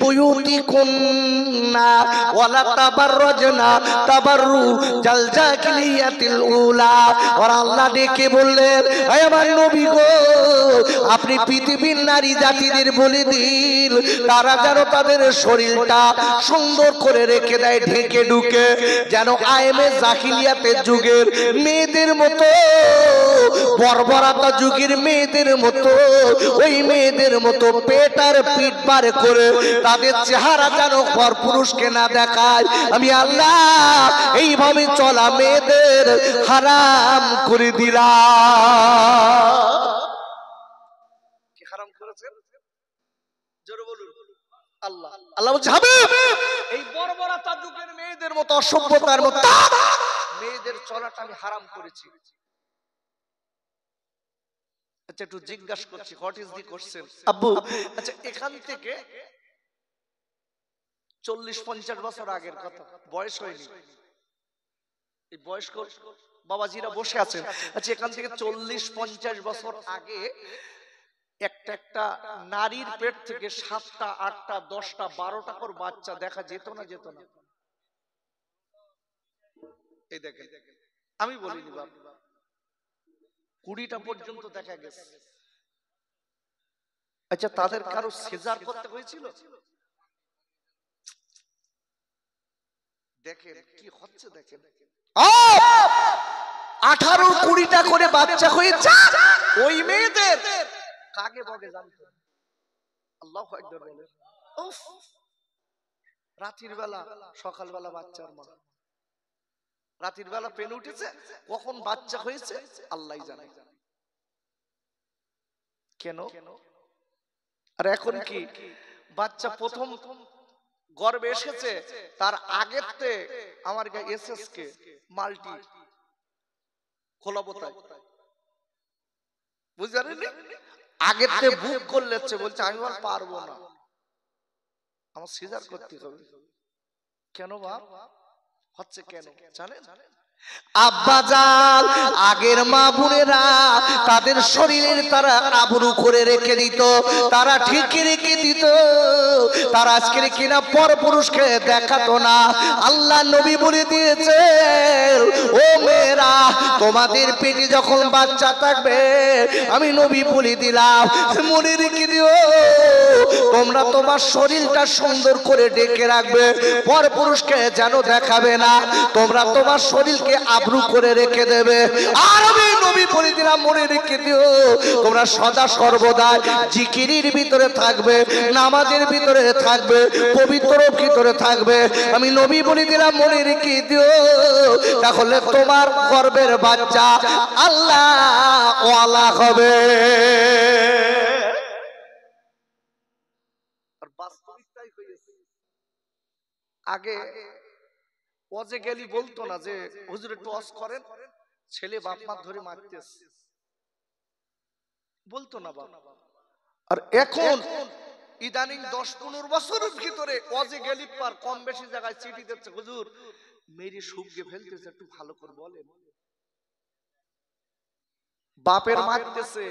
বুয়ুতিকুন্না ওয়ালা তাবাররাজনা তাবাররুজাল জাহিলিয়াতিল উলা। আর আল্লাহ ডেকে বললেন, হে আমার নবী গো, আপনি পৃথিবীর নারী জাতিদের বলে দিন, তারা যেন তাদের শরীরটা সুন্দর করে রেখে দেয়, ঢেকে ঢুকে, যেন আয়েমে জাহিলিয়াতের যুগের মেয়েদের মতো, বর্বরতা যুগের মেয়েদের মতো, ওই মেয়েদের মতো পেট আর পিঠ বার করে তাদের চেহারা যেন পরপুরুষকে না দেখায়। আমি আল্লাহ এইভাবে চলা মেয়েদের হারাম করে দিলাম। কি হারাম করেছেন? জোরে বলুন। আল্লাহ। আল্লাহ বলছে, হাবিব, এই বর্বরতা যুগের মেয়েদের মতো, অসভ্যতার মতো মেয়েদের চলাটা আমি হারাম করেছি। আচ্ছা, একটু জিজ্ঞাসা করছি, হোয়াট ইজ দি কোশ্চেন আব্বু? আচ্ছা, এখান থেকে 40-50 বছর আগের কথা, বয়স হয়নি, এই বয়স্ক বাবাজিরা বসে আছেন। আচ্ছা, এখান থেকে 40-50 বছর আগে একটা নারীর পেট থেকে 7টা 8টা 10টা 12টা করে বাচ্চা দেখা যেত না? যেত না? এই দেখেন, আমি বলিনি বাপ, 20টা পর্যন্ত দেখা গেছে। আচ্ছা, তাদের কারো সিজার করতে হয়েছিল? দেখেন কি হচ্ছে, দেখেন 18-20টা করে বাচ্চা হয়েছে ওই মেয়েদের কাকে বগে জানতো। আল্লাহু আকবার বলে। উফ, রাতের বেলা সকাল বেলা বাচ্চার মা, রাতের বেলা পেন উঠেছে, কখন বাচ্চা হয়েছে আল্লাহই জানে। কেন? আর এখন কি বাচ্চা প্রথম গর্ভে এসেছে, তার আগেতে আমার এসএস কে মাল্টি খোলাবোতায়, বুঝলেন? আগেতে বুক করলে বলছে আমি আর পারবো না, আমার সিজার করতে হবে। কেন বাপ হচ্ছে, কেন জানেন? আব্বা জান, আগের মা বোনেরা তাদের শরীরের তারা আবরু করে রেখে দিত, তারা ঠিক রেখে দিত, তারা আজকের কিনা পরপুরুষকে দেখাতো না। আল্লাহ নবী বলে দিয়েছে, ও মেয়েরা, তোমাদের পেটে যখন বাচ্চা থাকবে, আমি নবী বলে দিলাম, মনে রেখে দিও, তোমরা তোমার শরীরটা সুন্দর করে ঢেকে রাখবে, পরপুরুষকে যেন দেখাবে না, তোমরা তোমার শরীরকে আবরু করে রেখে দেবে। আর আমি নবী বলে দিলাম, মনে রেখে দিও, তোমরা সদা সর্বদা জিকিরের ভিতরে থাকবে, নামাজের ভিতরে থাকবে, পবিত্র ভিতরে থাকবে। আমি নবী বলে দিলাম, মনে রেখে দিও, তাহলে তোমার গর্ভের বাচ্চা আল্লাহ ওয়ালা হবে। আর বাস্তবিকতাই হয়েছে। আগে ওয়াজে গেলি বলতো না যে হুজুর একটু ওয়াজ করেন, ছেলে বাপ মা ধরে মারতেছে, বলতো না বাপ। আর এখন ইদানিং 10-15 বছরের ভিতরে ওয়াজে গেলি পার কম বেশি জায়গায় চিঠি দিচ্ছে, হুজুর মেরি সুবগে ফেলতেছে, একটু ভালো করে বলেন। বাপের মারতেছে,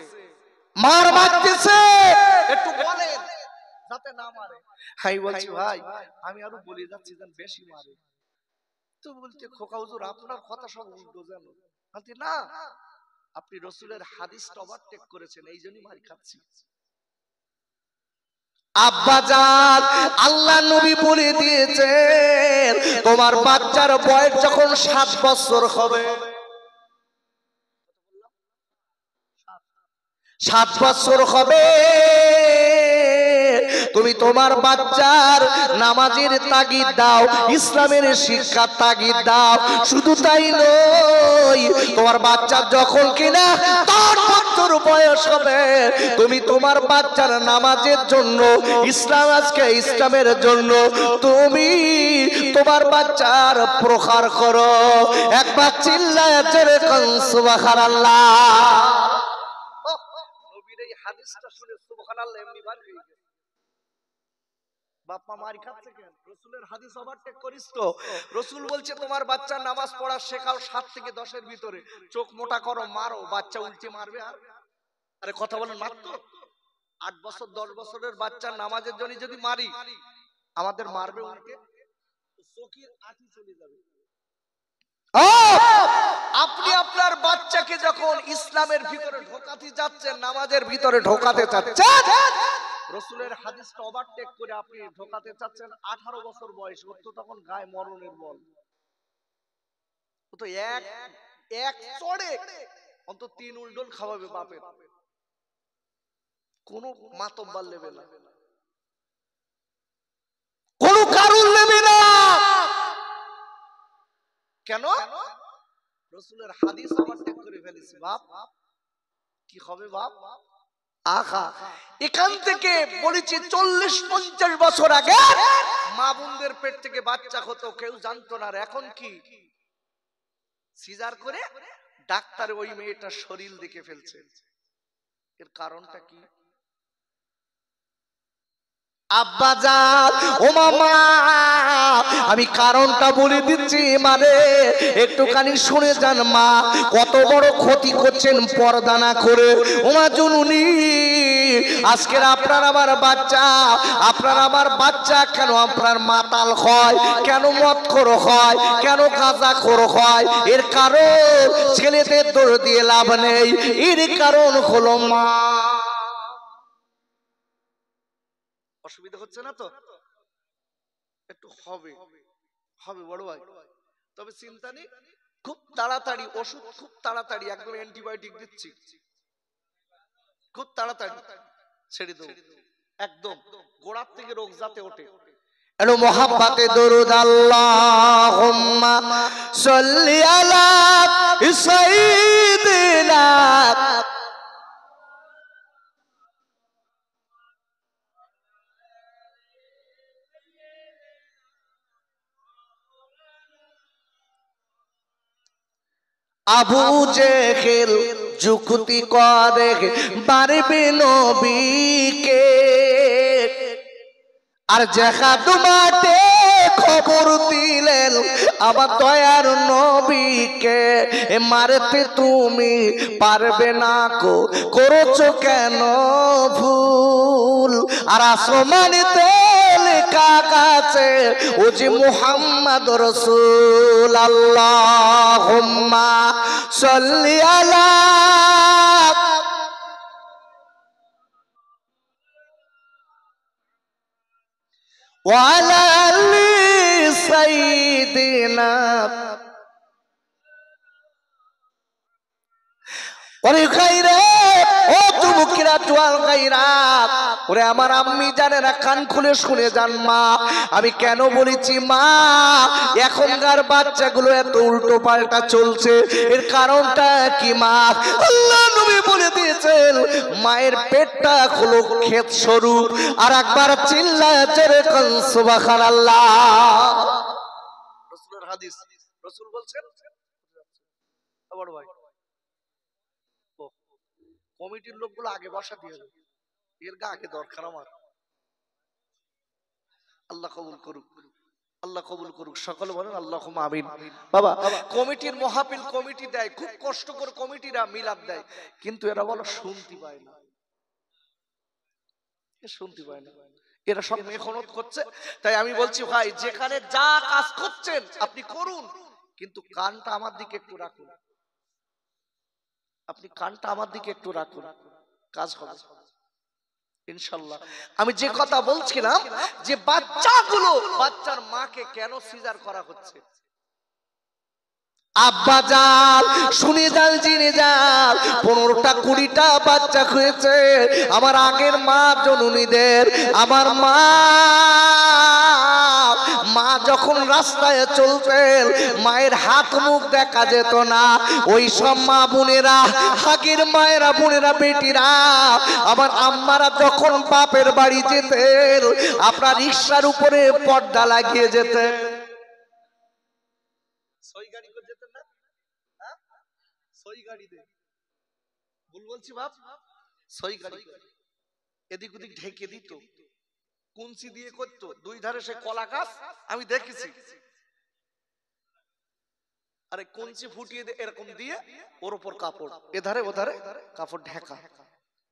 মার মারতেছে, একটু বলেন যাতে না মারে। হাই বলছি ভাই, আমি আরো বলে যাচ্ছি যেন বেশি মারে। তো বলতে, খোকা হুজুর আপনার কথা সব উল্টো জানো। বলতে না, আপনি রাসূলের হাদিসটা ওভারটেক করেছেন, এই জন্যই মার খাচ্ছি। আব্বা জান, আল্লাহ নবী বলে দিয়েছেন, তোমার বাচ্চার বয়স যখন 7 বছর হবে, 7 বছর হবে, তুমি তোমার বাচ্চার নামাজের তাগিদ দাও, ইসলামের শিক্ষার তাগিদ দাও। শুধু তাই নয়, তোমার বাচ্চার যখন কিনা 10 বছর বয়স হবে, তুমি তোমার বাচ্চার নামাজের জন্য, ইসলামের জন্য তুমি তোমার বাচ্চার প্রখার করো। একবার চিল্লায় জোরে কোন সুবহানাল্লাহ। নবীর এই হাদিসটা শুনে সুবহানাল্লাহ এমনি বার হয়ে গেছে। বাপ মা মার খাচ্ছে কেন? রাসূলের হাদিস ওভারটেক করিস তো। রাসূল বলছে তোমার বাচ্চার নামাজ পড়া শেখাও 7 থেকে 10 এর ভিতরে। চোখ মোটা করো, মারো, বাচ্চা উল্টে মারবে। আর আরে কথা বলেন, মারতো 8 বছর 10 বছরের বাচ্চার নামাজের জন্য যদি মারি, আমাদের মারবে উল্টে, চোখের আঁটি চলে যাবে। আপনি আপনার বাচ্চাকে যখন ইসলামের ভিতরে ঢোকাতে যাচ্ছেন, নামাজের ভিতরে ঢোকাতে চাচ্ছেন, রাসূলের হাদিসটা ওভারটেক করে আপনি ঢোকাতে চাচ্ছেন 18 বছর বয়স, ওর তো তখন গায়ে মরণের বল। ও তো এক চড়ে অন্তত 3 উল্টন খাওয়াবে বাপের, কোন মাতব্বার নেবে না, কোন কারণ নেবে না। কেন? রাসূলের হাদিস ওভারটেক করে ফেলেছি। বাপ কি হবে? বাপ আহা, এখান থেকে বলেছি 40-50 বছর আগে মা বোনদের পেট থেকে বাচ্চা হতো, কেউ জানতো না। আর এখন কি সিজার করে ডাক্তার ওই মেয়েটার শরীর দেখে ফেলছে। এর কারণটা কি? আব্বাজান, ও মামা, আমি কারণটা বলে দিচ্ছি, মানে একটুখানি শুনে যান। মা কত বড় ক্ষতি করছেন পর্দা না করে। ওমা জননী, আজকের আপনার আমার বাচ্চা কেন আপনার মাতাল হয়, কেন মদখোর হয়, কেন গাঁজাখোর হয়? এর কারণ ছেলেদের দোষ দিয়ে লাভ নেই, এর কারণ হলো মা। অসুবিধা হচ্ছে না তো? একটু হবে বড় ভাই, তবে চিন্তা নেই। খুব তাড়াতাড়ি ওষুধ, খুব তাড়াতাড়ি একদম অ্যান্টিবায়োটিক দিচ্ছি, খুব তাড়াতাড়ি ছেড়ে দেবো, একদম গোড়ার থেকে রোগ যাতে ওঠে। এলো মোহাব্বতে দরুদ আল্লাহুম্মা সাল্লি আলা সাইয়্যিদিনা। আবু জেহেল যুক্তি করে পারবে নবীকে, আর যেখানে মাঠে খবর দিলেন আমার দয়ার নবীকে, মারতে তুমি পারবে না, করেছো কেন ভুল? আর আসমানিতে লেখা আছে ও যে মুহাম্মদ রাসূল। আল্লাহুম্মা সাল্লি আলা ওয়ালা আলি সাইয়্যিদিনা। ওরে খাইরে, ও তুমুকিরা তুয়াল গাইরা, ওরে আমার আম্মি জানেরা, কান খুলে শুনে যান। মা আমি কেন বলেছি মা এখনকার বাচ্চাগুলো এত উল্টো পাল্টা চলছে, এর কারণটা কি মা? আল্লাহ নবী বলে দিয়েছেন মায়ের পেটটা হলো ক্ষেত সরু। আর একবার চিল্লায় জোরে কোন সুবহানাল্লাহ। রাসূলের হাদিস, রাসূল বলছেন, বড় ভাই কমিটির লোকগুলো আগে বসা দিয়ে দেবে, এর গা আগে দরকার আমার। আল্লাহ কবুল করুক, আল্লাহ কবুল করুক, সকলে বলেন আল্লাহুম্মা আমিন। বাবা কমিটির মহাপিল কমিটি দেয়, খুব কষ্ট করে কমিটিরা মিলাদ দেয়, কিন্তু এরা বলো শুনতে পায় না, শুনতে পায় না, এরা সব মেখনত করছে। তাই আমি বলছি ভাই, যেখানে যা কাজ করছেন আপনি করুন, কিন্তু কানটা আমার দিকে একটু রাখুন, আপনি কানটা আমার দিকে একটু রাখুন, কাজ হবে ইনশাআল্লাহ। আমি যে কথা বলছিলাম যে বাচ্চার মাকে কেন সিজার করা হচ্ছে, আব্বা যান শুনে যান জেনে যান 15টা 20টা বাচ্চা হয়েছে আমার আগের মা জননীদের। আমার মা যখন রাস্তায় চলতেন মায়ের হাত মুখ দেখা যেত না। ওই সব মা বোনেরা, আগের মায়েরা বোনেরা বেটিরা, আমার আম্মারা যখন বাপের বাড়ি যেতেন আপনার রিকশার উপরে পর্দা লাগিয়ে যেতেন। সই গাড়ি করে যেতেন না? হ্যাঁ, সই গাড়িতে ভুল বলছি বাপ, সই গাড়ি এদিক ওদিক ঢেকে দিত, কুঞ্চি দিয়ে করতো, দুই ধারে সে কলা গাছ আমি দেখেছি। আরে কুঞ্চি ফুটিয়ে এরকম দিয়ে ওর উপর কাপড়, এধারে ওধারে কাপড় ঢাকা।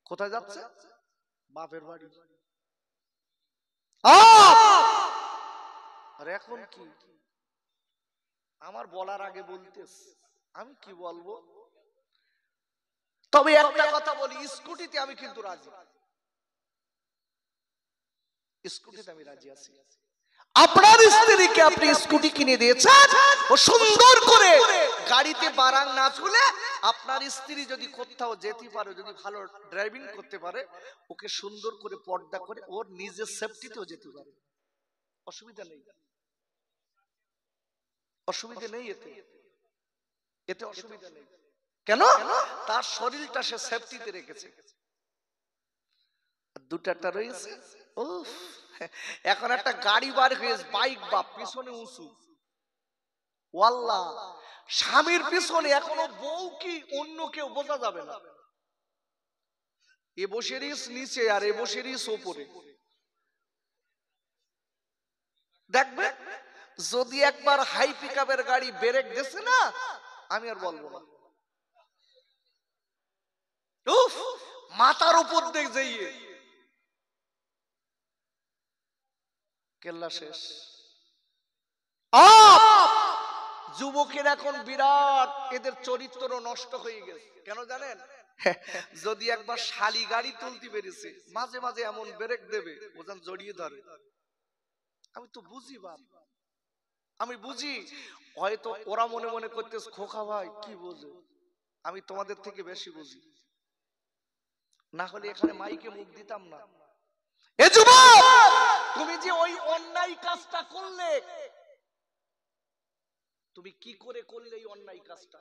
কোথায় যাচ্ছে? বাপের বাড়ি। আর এখন কি? আমার বলার আগে বলতেস, আমি কি বলবো? তবে একটা কথা বলি, স্কুটিতে আমি কিন্তু রাজি, স্কুটিতে আমি রাজি আছি। আপনার স্ত্রীকে আপনি স্কুটি কিনে দিয়েছেন, ও সুন্দর করে গাড়িতে বারাং না চলে আপনার স্ত্রী যদি কোথাও যেতে পারে, যদি ভালো ড্রাইভিং করতে পারে, ওকে সুন্দর করে পর্দা করে ওর নিজের সেফটিতেও যেতে পারে, অসুবিধা নেই, অসুবিধা নেই, এতে এতে অসুবিধা নেই। কেন? তার শরীরটা সে সেফটিতে রেখেছে। দুটাটা রয়েছে। উফ, এখন একটা গাড়ি বার হয়েছে, বাইক বা পিছনে উঁচু, ওয়াল্লাহ স্বামীর পিছনে এখনো বউ কি অন্য কেউ বোঝা যাবে না। এ বসে রিস নিচে আর এ বসে রিস ওপরে। দেখবে যদি একবার হাই পিকআপের গাড়ি ব্রেক দিছে না, আমি আর বলবো না, উফ মাথার উপর দেখ যাইয়ে কেল্লা শেষ। যুবকের এখন বিরাট এদের চরিত্র নষ্ট হয়ে গেছে। কেন জানেন? যদি একবার শালি গাড়ি তুলতে পেরেছে, মাঝে মাঝে এমন ব্রেক দেবে ওজন জড়িয়ে ধরে। আমি তো বুঝি বাপ, আমি বুঝি, হয়তো ওরা মনে মনে করতেছে খোকা ভাই কি বোঝে, আমি তোমাদের থেকে বেশি বুঝি, না হলে এখানে মাইকে মুখ দিতাম না। এ যুবক, তুমি যে ওই অন্যায় কাজটা করলে, তুমি কি করে করলে এই অন্যায় কাজটা?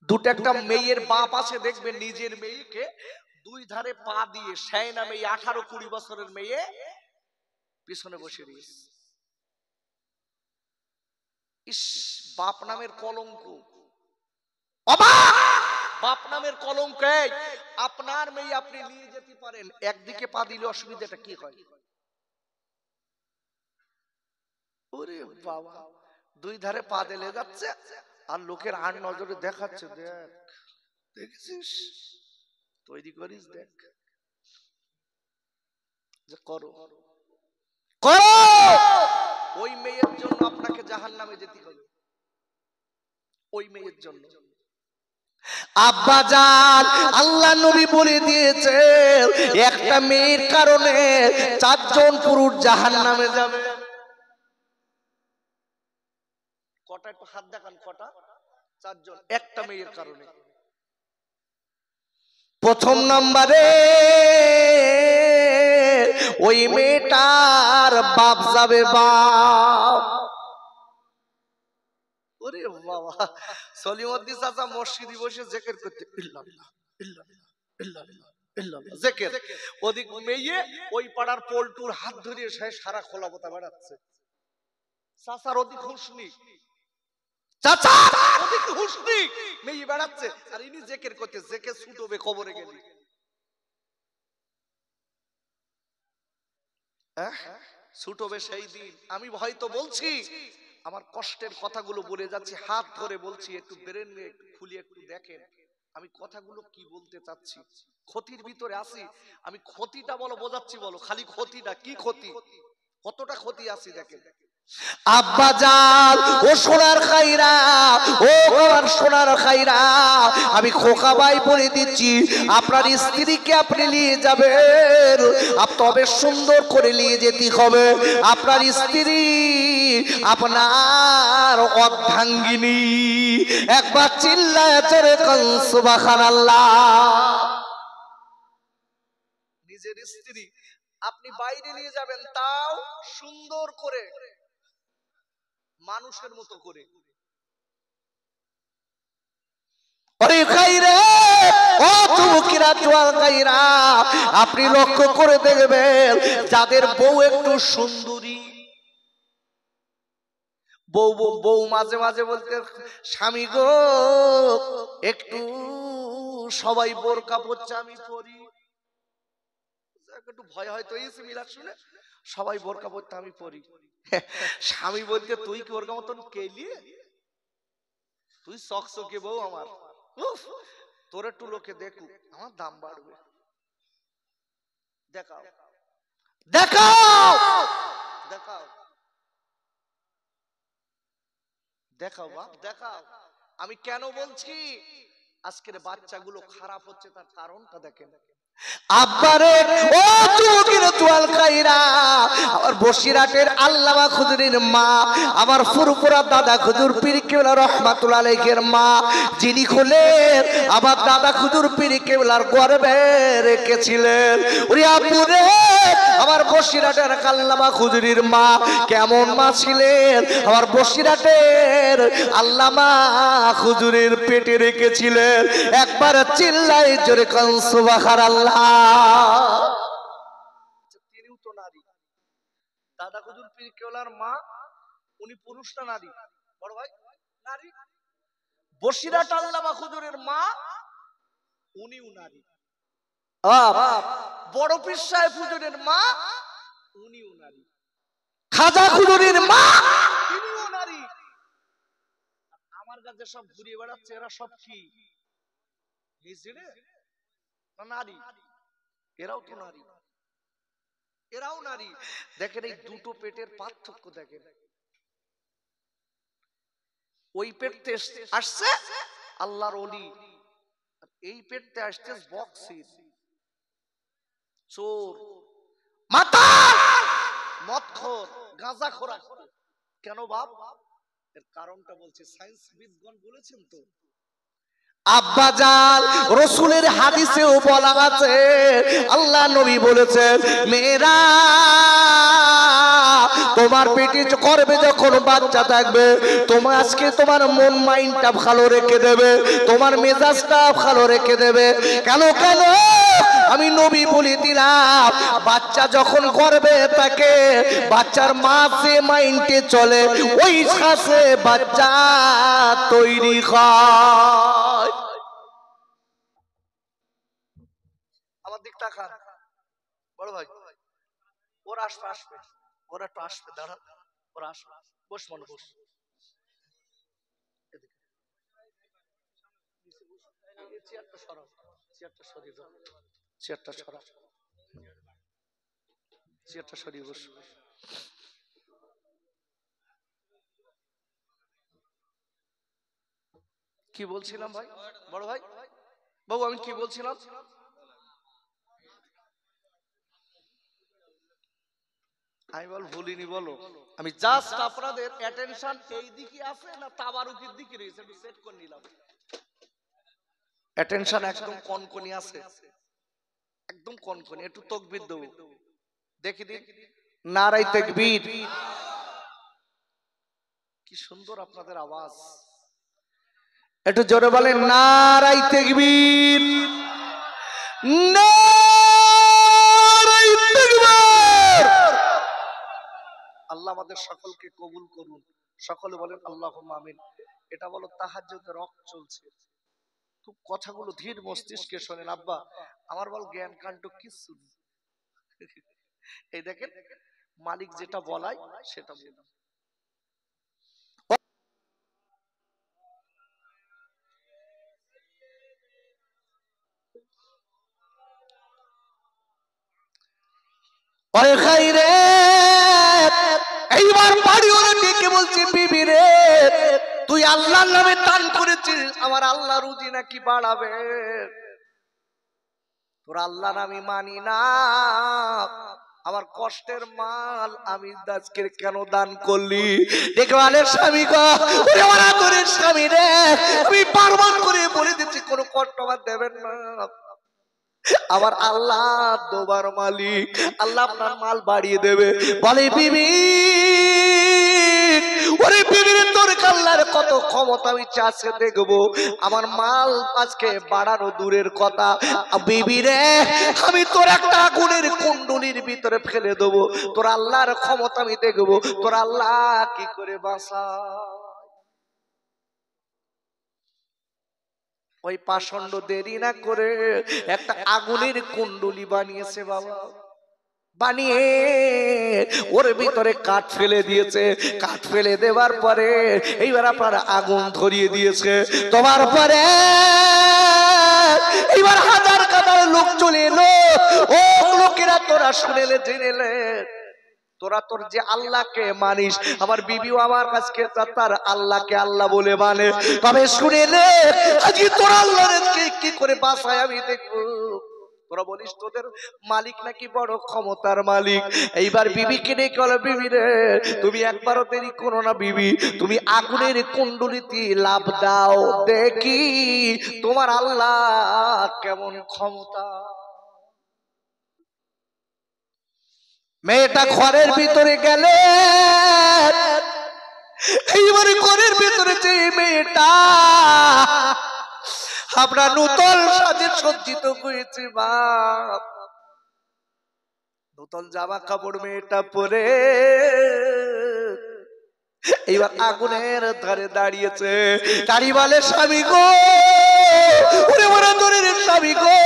দুটো একটা মেয়ের বাপ আছে, দেখবে নিজের মেয়েকে দুই ধারে পা দিয়ে, সেই নামে 18-20 বছরের মেয়ে পিছনে বসে দিয়েছে। ইস, বাপ নামের কলঙ্ক, বাপ নামের কলঙ্ক। আপনার মেয়ে আপনি নিয়ে যেতে পারেন, একদিকে পা দিলে অসুবিধাটা কি হয়? ওরে বাবা, দুই ধারে পা দিলে যাচ্ছে আর লোকের আর নজরে দেখাচ্ছে, দেখ দেখেছিস, তৈরি করিস, দেখ যে করো করো। ওই মেয়ের জন্য আপনাকে জাহান্নামে যেতে হবে, ওই মেয়ের জন্য। আব্বা জান আল্লাহ নবী বলে দিয়েছে একটা মেয়ের কারণে 4 জন পুরুষ জাহান্নামে যাবে। কটা একটু হাত দেখান, কটা? 4 জন, একটা মেয়ের কারণে। প্রথম নম্বরে ওই মেয়েটার বাপ যাবে, বাপ। ওরে বাবা, সলিমউদ্দিন চাচা মসজিদে বসে জিকির করতে, ইল্লাল্লাহ ইল্লাল্লাহ ইল্লাল্লাহ ইল্লাল্লাহ জিকির। ওদিক মেয়ে ওই পাড়ার পল্টুর হাত ধরিয়ে সে সারা খোলা বতা বেড়াচ্ছে। চাচার ওদিক হুঁশনি, চাচা ওদিক হুঁশনি, মেয়ে বেড়াচ্ছে আর ইনি জিকির করতে, জিকির ছুটবে কবরে গেলি। ছুটবে সেই দিন। আমি হয়তো বলছি, আমার কষ্টের কথাগুলো বলে যাচ্ছি, হাত ধরে বলছি, একটু ব্রেন নিয়ে একটু খুলে একটু দেখেন আমি কথাগুলো কি বলতে চাচ্ছি। ক্ষতির ভিতরে আছি আমি, ক্ষতিটা বলো বোঝাচ্ছি, বলো খালি ক্ষতিটা কি, ক্ষতি কতটা ক্ষতি আছি দেখেন। আব্বা জান, ও সোনার খাইরা, ও আমার সোনার খাইরা, আমি খোকা ভাই বলে দিচ্ছি, আপনার স্ত্রীকে আপনি নিয়ে যাবেন, তবে সুন্দর করে নিয়ে যেতে হবে। আপনার স্ত্রী আপনার অর্ধাঙ্গিনী। একবার চিল্লায় জোরে কোন সুবহানাল্লাহ। নিজের স্ত্রী আপনি বাইরে নিয়ে যাবেন, তাও সুন্দর করে, মানুষের মতো করে। আপনি লক্ষ্য করে দেখবেন, যাদের বউ একটু সুন্দরী, বউ মাঝে মাঝে বলতে, স্বামী গো একটু সবাই বোরকা পরছে আমি পরি, একটু ভয় হয়তো এসে মিলাদ শুনে, সবাই বোরকা পরতে আমি পরি। স্বামী বলতে, তুই কি ওরকম মতন কেলি, তুই চকচকে বউ আমার, তোর একটু লোকে দেখুক, আমার দাম বাড়বে, দেখাও দেখাও দেখাও দেখাও বাপ দেখাও। আমি কেন বলছি আজকের বাচ্চাগুলো খারাপ হচ্ছে, তার কারণটা দেখেন। আব্বারে ও যুবকের তোয়াল খাইরা, আমার বসিরহাটের আল্লামা খুদরির মা, আমার ফুরফুরা দাদা খুদুর পীর কেবলা রহমাতুল্লাহ আলাইহির মা, যিনি হলেন আমার দাদা খুদুর পীর কেবলার গর্ভে রেখেছিলেন। ওরে আব্বুরে, আমার বসিরহাটের আল্লামা খুদরির মা কেমন মা ছিলেন, আমার বসিরহাটের আল্লামা খুদুরের পেটে রেখেছিলেন। একবার চিল্লাই জোরে কোন সুবহানাল্লাহ। তিনিও তো নারী, দাদা হুজুর পীর কেওলার মা, উনি পুরুষ না নারী? বড় ভাই নারী। বসিরহাট আল্লামা হুজুরের মা, উনিও নারী। বড় পীর সাহেব হুজুরের মা, উনিও নারী। খাজা খুদুরের মা, তিনিও নারী। আমার কাছে সব ঘুরিয়ে বেড়াচ্ছে, এরা সব কি হিজড়ে না নারী? এরাও তো নারী, এরাও নারী। দেখেন এই দুটো পেটের পার্থক্য দেখেন। ওই পেটতে আসছে আল্লাহর ওলি, এই পেটতে আসছে বক্সির, চোর, মাতা, মদখোর, গাঁজাখোর। কেন বাপ? এর কারণটা বলছে, সায়েন্স বিদগণ বলেছেন তো। আব্বাজান, রাসূলের হাদিসেও বলা আছে, আল্লাহ নবী বলেছেন, মেয়েরা তোমার পেটে গর্ভে যখন বাচ্চা থাকবে, তোমার আজকে তোমার মন মাইন্ডটা ভালো রেখে দেবে, তোমার মেজাজটা ভালো রেখে দেবে। কেন কেন আমি নবী বলে দিলাম, বাচ্চা যখন গর্ভে থাকে, বাচ্চার মা যে মাইন্ডে চলে, ওই শ্বাসে বাচ্চা তৈরি হয়। আমার দিক তাকান বড় ভাই, ওরা আসবে আসবে, ওরা একটু আসবে, দাঁড়া, ওরা আসবে, বস মনে বস, চেয়ারটা সরাও, চেয়ারটা সরিয়ে দাও, চেয়ারটা সরাও, চেয়ারটা সরিয়ে বস। কি বলছিলাম ভাই? বড় ভাই, বাবু আমি কি বলছিলাম? আমি বল ভুলিনি, বলো। আমি জাস্ট আপনাদের অ্যাটেনশন এই দিকে আছে না তাবারুকের দিকে রয়েছে, একটু সেট করে নিলাম। অ্যাটেনশন একদম কনকনি আছে, একদম কনকনি। একটু তাকবীর দেব, দেখি দিন, নারায়ে তাকবীর। কি সুন্দর আপনাদের আওয়াজ। একটু জোরে বলেন, নারায়ে তাকবীর, নারায়ে তাকবীর। আল্লাহ আমাদের সকলকে কবুল করুন। সকলে বলেন আল্লাহুম্মা আমিন। এটা বলো তাহাজ্জুদে রক্ত চলছে, খুব কথাগুলো ধীর মস্তিষ্কে শোনেন আব্বা। আমার বল জ্ঞান কাণ্ড কিছু নেই। এই দেখেন, মালিক যেটা বলায় সেটা বলি। ওরে খাইরে, এইবার বাড়ি ওরা ডেকে বলছে, বিবি রে তুই আল্লাহর নামে দান করেছিস, আমার আল্লাহ রুজি নাকি বাড়াবে, তোর আল্লাহর আমি মানি না, আমার কষ্টের মাল আমি আজকে কেন দান করলি? দেখবালের স্বামী গো, ওরে আমার আদরের স্বামী রে, আমি বারবার করে বলে দিচ্ছি কোনো কষ্ট আমার দেবেন না, আমার আল্লাহ দোবার মালিক, আল্লাহ আপনার মাল বাড়িয়ে দেবে। বলে বিবি, ওরে বিবি রে তোর আল্লাহর কত ক্ষমতা আমি চাষে দেখবো, আমার মাল আজকে বাড়ানো দূরের কথা, বিবি রে আমি তোর একটা আগুনের কুণ্ডুলির ভিতরে ফেলে দেবো, তোর আল্লাহর ক্ষমতা আমি দেখবো, তোর আল্লাহ কি করে বাঁচা। ওই পাষণ্ড দেরি না করে একটা আগুনের কুণ্ডুলি বানিয়েছে বাবা, বানিয়ে ওর ভিতরে কাঠ ফেলে দিয়েছে, কাঠ ফেলে দেওয়ার পরে এইবার আপনার আগুন ধরিয়ে দিয়েছে। তোমার পরে এইবার হাজার কাতার লোক চলে এলো, ও লোকেরা তোরা শুনেলে জেনেলে, তোরা তোর যে আল্লাহকে মানিস, আমার বিবিও আমার কাছে তার আল্লাহকে আল্লাহ বলে মানে, তবে শুনে নে আজকে তোর আল্লাহকে কি করে বাঁচায় আমি দেখবো। তোরা বলিস তোদের মালিক নাকি বড় ক্ষমতার মালিক। এইবার বিবিকে ডেকে বলে, বিবি রে তুমি একবারও দেরি করো না বিবি, তুমি আগুনের কুণ্ডুলিতে লাভ দাও, দেখি তোমার আল্লাহ কেমন ক্ষমতা। মেয়েটা ঘরের ভিতরে গেলে, এইবারে ঘরের ভিতরে যে মেয়েটা আমরা নূতন সাজে সজ্জিত হয়েছে, বাপ নূতন জামা কাপড় মেয়েটা পরে এইবার আগুনের ধারে দাঁড়িয়েছে, দাঁড়ি বলে স্বামী গো, ওরে ওরা দরের স্বামী গো,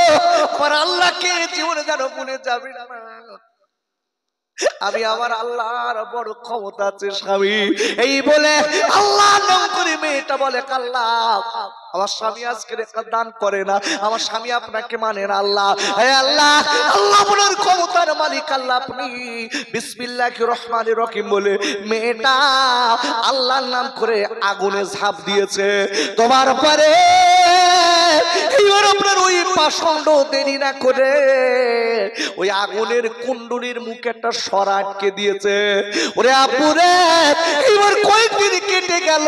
আমার আল্লাহকে জীবনে যেন ভুলে যাবে না, আমি আমার আল্লাহর বড় ক্ষমতা আছে স্বামী। এই বলে আল্লাহ নাম করে মেয়েটা বলে, আল্লাহ আমার স্বামী আজকে দান করে না, আমার স্বামী আপনাকে মানে না, আল্লাহ হে আল্লাহ, আল্লাহ বলার ক্ষমতার মালিক আল্লাহ আপনি, বিসমিল্লাহির রহমানির রহিম বলে মেয়েটা আল্লাহর নাম করে আগুনে ঝাঁপ দিয়েছে। তোমার পরে এইবার আপনার ওই পাষণ্ড দেরি না করে ওই আগুনের কুণ্ডুলির মুখে একটা সরা আটকে দিয়েছে। ওরে আপুরে এইবার কয়েকদিন কেটে গেল,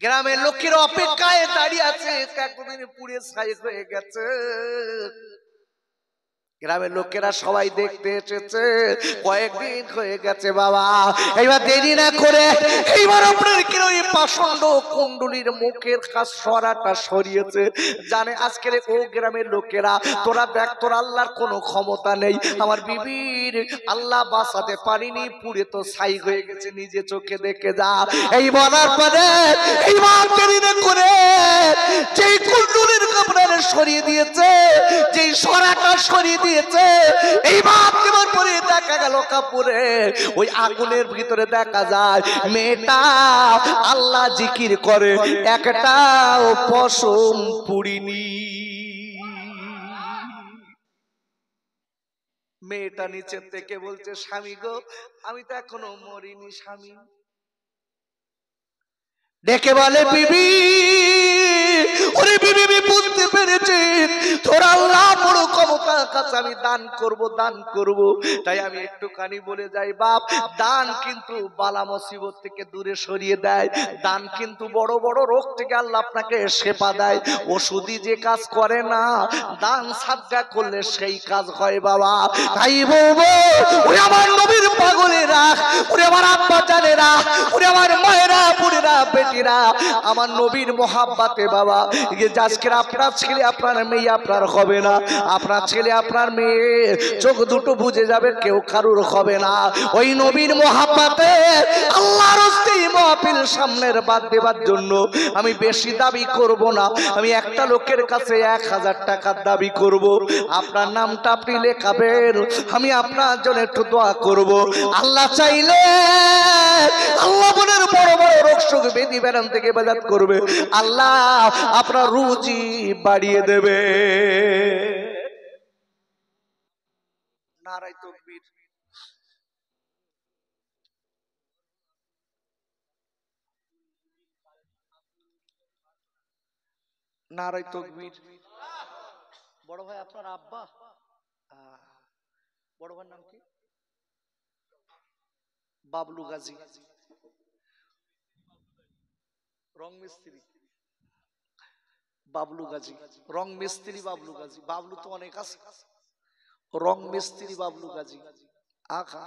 গ্রামের লোকের অপেক্ষায় দাঁড়িয়ে আছে, একদিন পুড়ে ছাই হয়ে গেছে, গ্রামের লোকেরা সবাই দেখতে এসেছে, কয়েকদিন হয়ে গেছে বাবা। এইবার দেরি না করে এইবার আপনার কি ওই পাষণ্ড কুণ্ডুলির মুখের কাছ সরাটা সরিয়েছে, জানে আজকের ও গ্রামের লোকেরা তোরা দেখ তোর আল্লাহর কোনো ক্ষমতা নেই, আমার বিবির আল্লাহ বাঁচাতে পারিনি, পুড়ে তো ছাই হয়ে গেছে, নিজে চোখে দেখে যা। এই বলার পরে এইবার দেরি না করে যেই কুণ্ডুলির কাপড় সরিয়ে দিয়েছে, যেই সরাটা সরিয়ে দিয়েছে, এইবার কেমন পরে দেখা গেল কাপড়ে ওই আগুনের ভিতরে দেখা যায় মেয়েটা আল্লাহ জিকির করে, একটাও পশম পুড়িনি। মেয়েটা নিচের থেকে বলছে, স্বামী গো আমি তো এখনো মরিনি স্বামী। ডেকে বলে, বিবি ওরে বিবি বুঝতে পেরেছি তোর আল্লাহ বড় ক্ষমতার কাছে আমি দান করব, দান করব, তাই আমি একটুখানি বলে যাই বাপ, দান কিন্তু বালা মুসিবত থেকে দূরে সরিয়ে দেয়, দান কিন্তু বড় বড় রোগ থেকে আল্লাহ আপনাকে শেফা দেয়, ওষুধই যে কাজ করে না, দান সাদকা করলে সেই কাজ হয় বাবা। তাই বলবো ওরে আমার নবীর পাগলেরা, ওরে আমার আব্বা জানেরা, ওরে আমার মায়েরা বোনেরা বেটিরা, আমার নবীর মোহাব্বতে বাবা, আজকে আপনার ছেলে আপনার মেয়ে আপনার হবে না, আপনার ছেলে আপনার মেয়ে চোখ দুটো বুঝে যাবে, কেউ কারুর হবে না। ওই নবীর মোহাব্বতে আল্লাহর রাস্তায় মাহফিল সামনের বাদ দেবার জন্য আমি বেশি দাবি করব না, আমি একটা লোকের কাছে 1000 টাকার দাবি করব, আপনার নামটা আপনি লেখাবেন, আমি আপনার জন্য একটু দোয়া করব, আল্লাহ চাইলে আল্লাহ বলের বড় বড় রোগ শোক বেদি বেরাম থেকে বাজাত করবে, আল্লাহ আপনার রুজি বাড়িয়ে দেবে। নারায়ে তাকবীর। নারায়ে তাকবীর। বড় ভাই আপনার আব্বা, বড় ভাইয়ের নাম কি? বাবলু গাজী, রং মিস্ত্রি। বাবলু গাজী, রং মিস্ত্রি বাবলু গাজী। বাবলু তো অনেক আছে, রং মিস্ত্রি বাবলু গাজী। আখা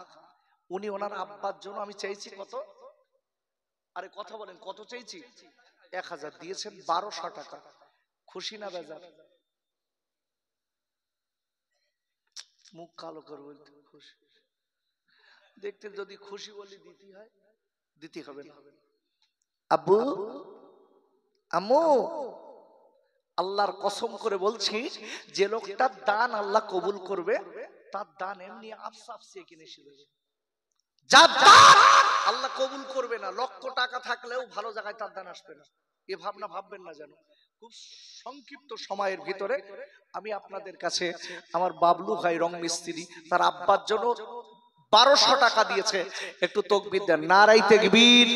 উনি ওনার আব্বার জন্য আমি চাইছি কত, আরে কথা বলেন কত চাইছি? 1000 দিয়েছেন, 1200 টাকা। খুশি না বেজার? মুখ কালো করে বলতে খুশি। দেখতে যদি খুশি বলি দিতে হয়, দিতে হবে না। আব্বু আম্মু, আল্লাহর কসম করে বলছি, যে লোকটার দান আল্লাহ কবুল করবে, তার দান এমনি আফসাফসি কিনে এসে দেবে। যার দান আল্লাহ কবুল করবে না, লক্ষ টাকা থাকলেও ভালো জায়গায় তার দান আসবে না। এ ভাবনা ভাববেন না যেন। খুব সংক্ষিপ্ত সময়ের ভিতরে আমি আপনাদের কাছে আমার বাবলু ভাই রং মিস্ত্রি, তার আব্বার জন্য 1200 টাকা দিয়েছে। একটু তাকবীর দেন, নারায়ে তাকবীর।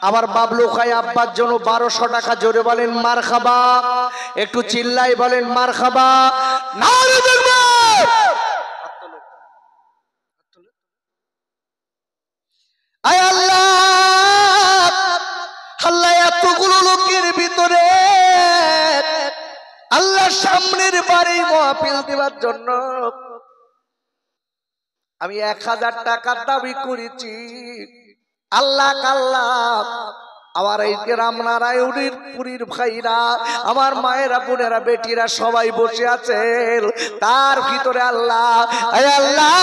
আমার বাবলু ভাই আব্বার জন্য 1200 টাকা। জোরে বলেন মারহাবা, একটু চিল্লাই বলেন মারহাবা। নারায়ে তাকবীর। আয় আল্লাহ, আল্লাহ এতগুলো লোকের ভিতরে আল্লাহ সামনের বারে মাহফিল দেওয়ার জন্য আমি 1000 টাকার দাবি করেছি। আল্লাহ আল্লাহ, আমার এই গ্রাম নারায়ণীর পুরীর ভাইরা, আমার মায়েরা, বোনেরা, বেটিরা সবাই বসে আছেন, তার ভিতরে আল্লাহ, আল্লাহ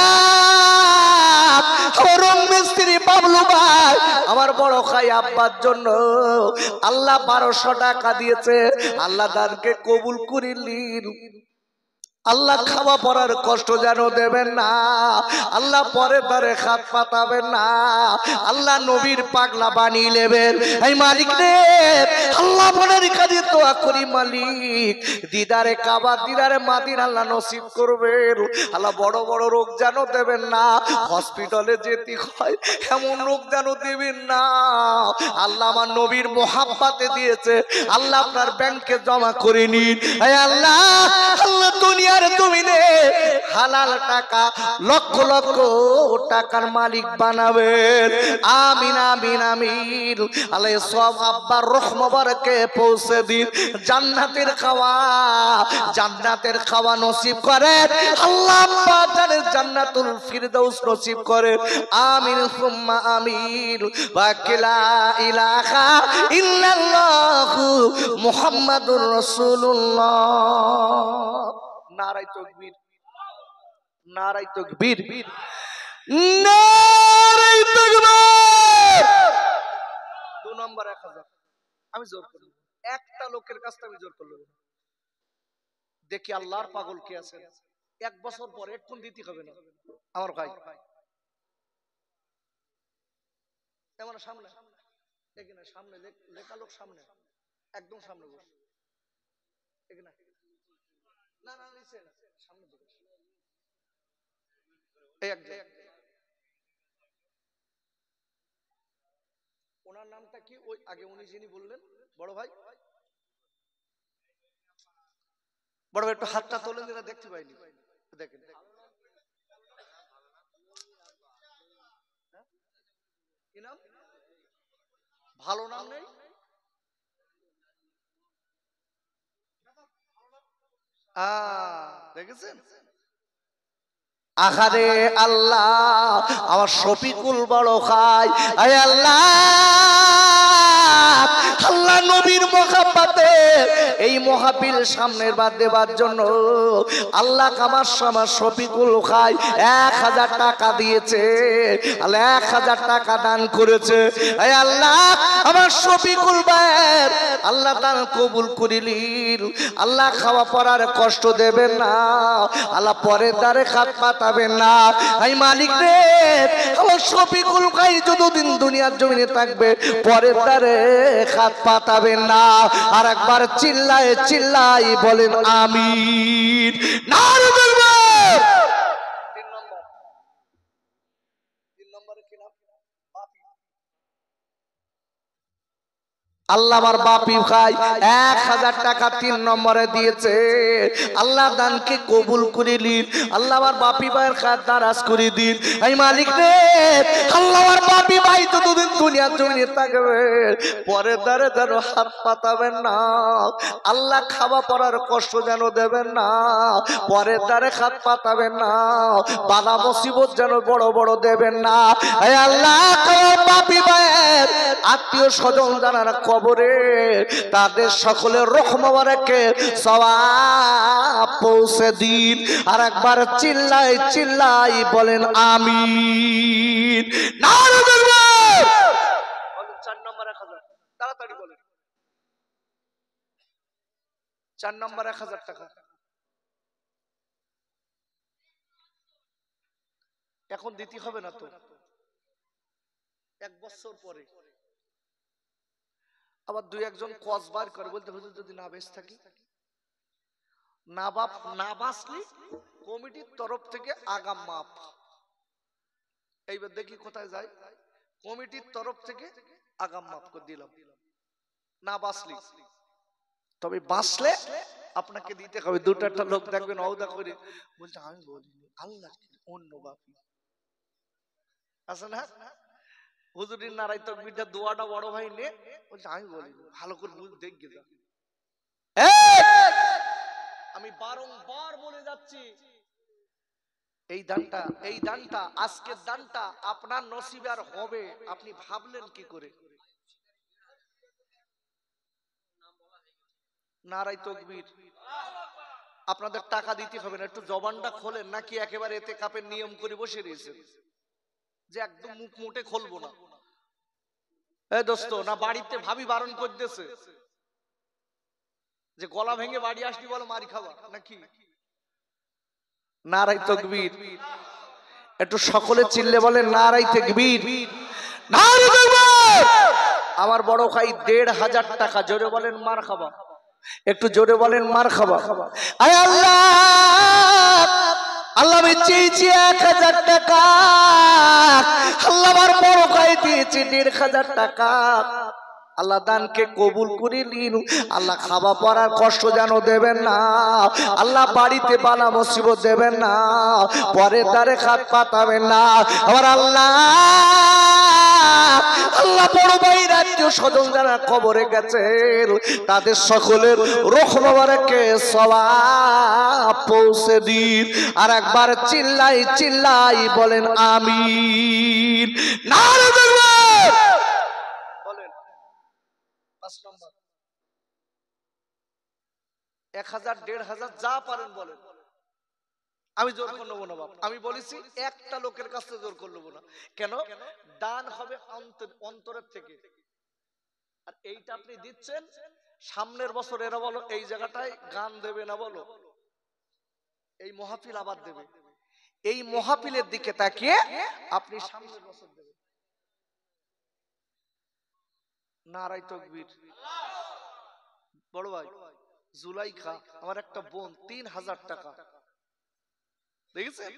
রং মিস্ত্রি বাবলু ভাই আমার বড় ভাই আব্বার জন্য আল্লাহ 1200 টাকা দিয়েছে। আল্লাহ দানকে কবুল করিলেন। আল্লাহ খাওয়া পড়ার কষ্ট যেন দেবেন না, আল্লাহ পরে তারে হাত পাতাবেন না, আল্লাহ নবীর পাগলা বানিয়ে নেবেন। এই মালিক রে, আল্লাহ মনের কাজে দোয়া করি মালিক, দিদারে কাবা, দিদারে মাদিনা আল্লাহ নসিব করবেন। আল্লাহ বড় বড় রোগ যেন দেবেন না, হসপিটালে যেতে হয় এমন রোগ যেন দেবেন না। আল্লাহ আমার নবীর মোহাব্বতে দিয়েছে, আল্লাহ আপনার ব্যাংকে জমা করে নিন। আল্লাহ, আল্লাহ দুনিয়া তুমি হালাল টাকা লক্ষ লক্ষ টাকার মালিক বানাবেন। আমিন আমিন আমিন। আল্লাহ সব আব্বার রূহ মোবারকে পৌঁছে দিন, জান্নাতের খাওয়া, জান্নাতের খাওয়া নসিব করেন আল্লাহ, পাকের জান্নাতুল ফিরদাউস নসিব করেন। আমিন সুম্মা আমিন। ওয়া ইলাহা ইল্লাল্লাহু মুহাম্মাদুর রাসূলুল্লাহ। নারায়ে তাকবীর, নারায়ে তাকবীর, নারায়ে তাকবীর। 2 নম্বর 1000 আমি জোর করব, একটা লোকের কাছে আমি জোর করব। দেখি আল্লাহর পাগল কে আছে। 1 বছর পরে এখন দিতে হবে না আমার ভাই। এমন সামনে, এখানে সামনে লেখা লোক সামনে, একদম সামনে বস। এখানে না না নিচে না, সামনে বস। এই একদম। ওনার নামটা কি? ওই আগে উনি যিনি বললেন বড় ভাই, বড় ভাই একটু হাতটা তোলেন, যেটা দেখতে পাইনি। দেখেন কি নাম? ভালো নাম নেই? দেখেছেন? আহারে আল্লাহ, আমার শফিকুল বড় খাই। আয় আল্লাহ, আল্লাহ নবীর মোহাব্বতে এই মাহফিল সামনের বার দেবার জন্য আল্লাহ আমার শফিকুল খাই 1000 টাকা দিয়েছে। আল্লাহ 1000 টাকা দান করেছে। আয় আল্লাহ, আমার শফিকুল ভাইয়ের আল্লাহ দান কবুল করিলেন। আল্লাহ খাওয়া পড়ার কষ্ট দেবেন না, আল্লাহ পরের দ্বারে হাত পাতাবেন না। এই মালিক রে, আমার শফিকুল ভাই যতদিন দুনিয়ার জমিনে থাকবে পরের দ্বারে হাত পাতাবেন না। আর একবার চিল্লায় চিল্লাই বলেন আমিন। নারে তাকবীর। 3 নম্বরে কি নাম? বাপি। আল্লাহ আমার বাপি ভাই 1000 টাকা 3 নম্বরে দিয়েছে। আল্লাহ দানকে কবুল করে নিন। আল্লাহ আমার বাপি ভাইয়ের খাত দারাজ করে দিন। এই মালিক রে, আল্লাহ আমার বাপি ভাই যতদিন দুনিয়ার জমিনে থাকবে পরে দ্বারে যেন হাত পাতাবেন না। আল্লাহ খাওয়া পড়ার কষ্ট যেন দেবেন না। পরে দ্বারে হাত পাতাবেন না। বালা মুসিবত যেন বড় বড় দেবেন না। এই আল্লাহ আমার বাপি ভাইয়ের আত্মীয় স্বজন যারা কবরে তাদের সকলের রূহ মোবারকে সওয়াব পৌঁছে দিন। আর একবার চিল্লাই চিল্লাই বলেন আমিন। নারে তাকবীর। বলেন 4 নম্বর 1000, তাড়াতাড়ি বলেন। 4 নম্বর 1000 টাকা। এখন দিতে হবে না তো, 1 বছর পরে। আবার দুই একজন কসবার করে বলতে হুজুর যদি না বেশ থাকি, না বাঁচলি কমিটির তরফ থেকে আগাম মাপ। এইবার দেখি কোথায় যায়। কমিটির তরফ থেকে আগাম মাপ করে দিলাম, না বাঁচলি। তবে বাঁচলে আপনাকে দিতে হবে। দুটো একটা লোক দেখবেন অওদা করে বলছে আমি বলিনি, আল্লাহ অন্য বাপি আছে না। হুজুরের নারাই তাকবীরটা দোয়াটা বড় ভাই নে বলছে আমি বলিনি, ভালো করে বুঝ দেখে যা। আমি বারংবার বলে যাচ্ছি, এই দানটা আজকের দানটা আপনার নসিবে আর হবে আপনি ভাবলেন কি করে? নারাই তাকবীর। আপনাদের টাকা দিতে হবে না, একটু জবানটা খোলেন। নাকি একেবারে এতে কাপের নিয়ম করে বসে রয়েছেন যে একদম মুখ মোটে খুলবো না? এ দোস্ত, না বাড়িতে ভাবি বারণ করতেছে যে গলা ভেঙে বাড়ি আসলি বলো মারি খাওয়া নাকি? নারাই তাকবীর। একটু সকলে চিল্লে বলেন নারাই তাকবীর। নারাই তাকবীর। আমার বড় ভাই 1500 টাকা, জোরে বলেন মারহাবা। একটু জোরে বলেন মারহাবা। আয় আল্লাহ, আল্লাহ আমি চেয়েছি 1000 টাকা। আল্লাহ আমার বড় ভাই দিয়েছে 1500 টাকা। আল্লাহ দানকে কবুল করে নিন। আল্লাহ খাওয়া পড়ার কষ্ট যেন দেবেন না। আল্লাহ বাড়িতে বালা মুসিবত দেবেন না। পরে দ্বারে হাত পাতাবেন না। আমার আল্লাহ, আল্লাহ বড় ভাই আত্মীয় স্বজন যারা কবরে গেছেন তাদের সকলের রূহ মোবারকে সওয়াব পৌঁছে দিন। আর একবার চিল্লাই চিল্লাই বলেন আমিন। নারে তাকবীর। বলেন 5 নম্বর 1000, 1500 যা পারেন বলেন। আমি জোর করে নেবো না বাপ। আমি বলেছি একটা লোকের কাছে জোর করে নেবো না। কেন? দান হবে অন্তরের থেকে। আর এইটা আপনি দিচ্ছেন, সামনের বছর এরা বলো এই জায়গাটায় গান দেবে না, বলো এই মাহফিল আবার দেবে। এই মাহফিলের দিকে তাকিয়ে আপনি সামনের বছর দেবেন। নারাই তাকবীর। বড় ভাই জুলাইখা আমার একটা বোন 3000 টাকা দেখেছেন?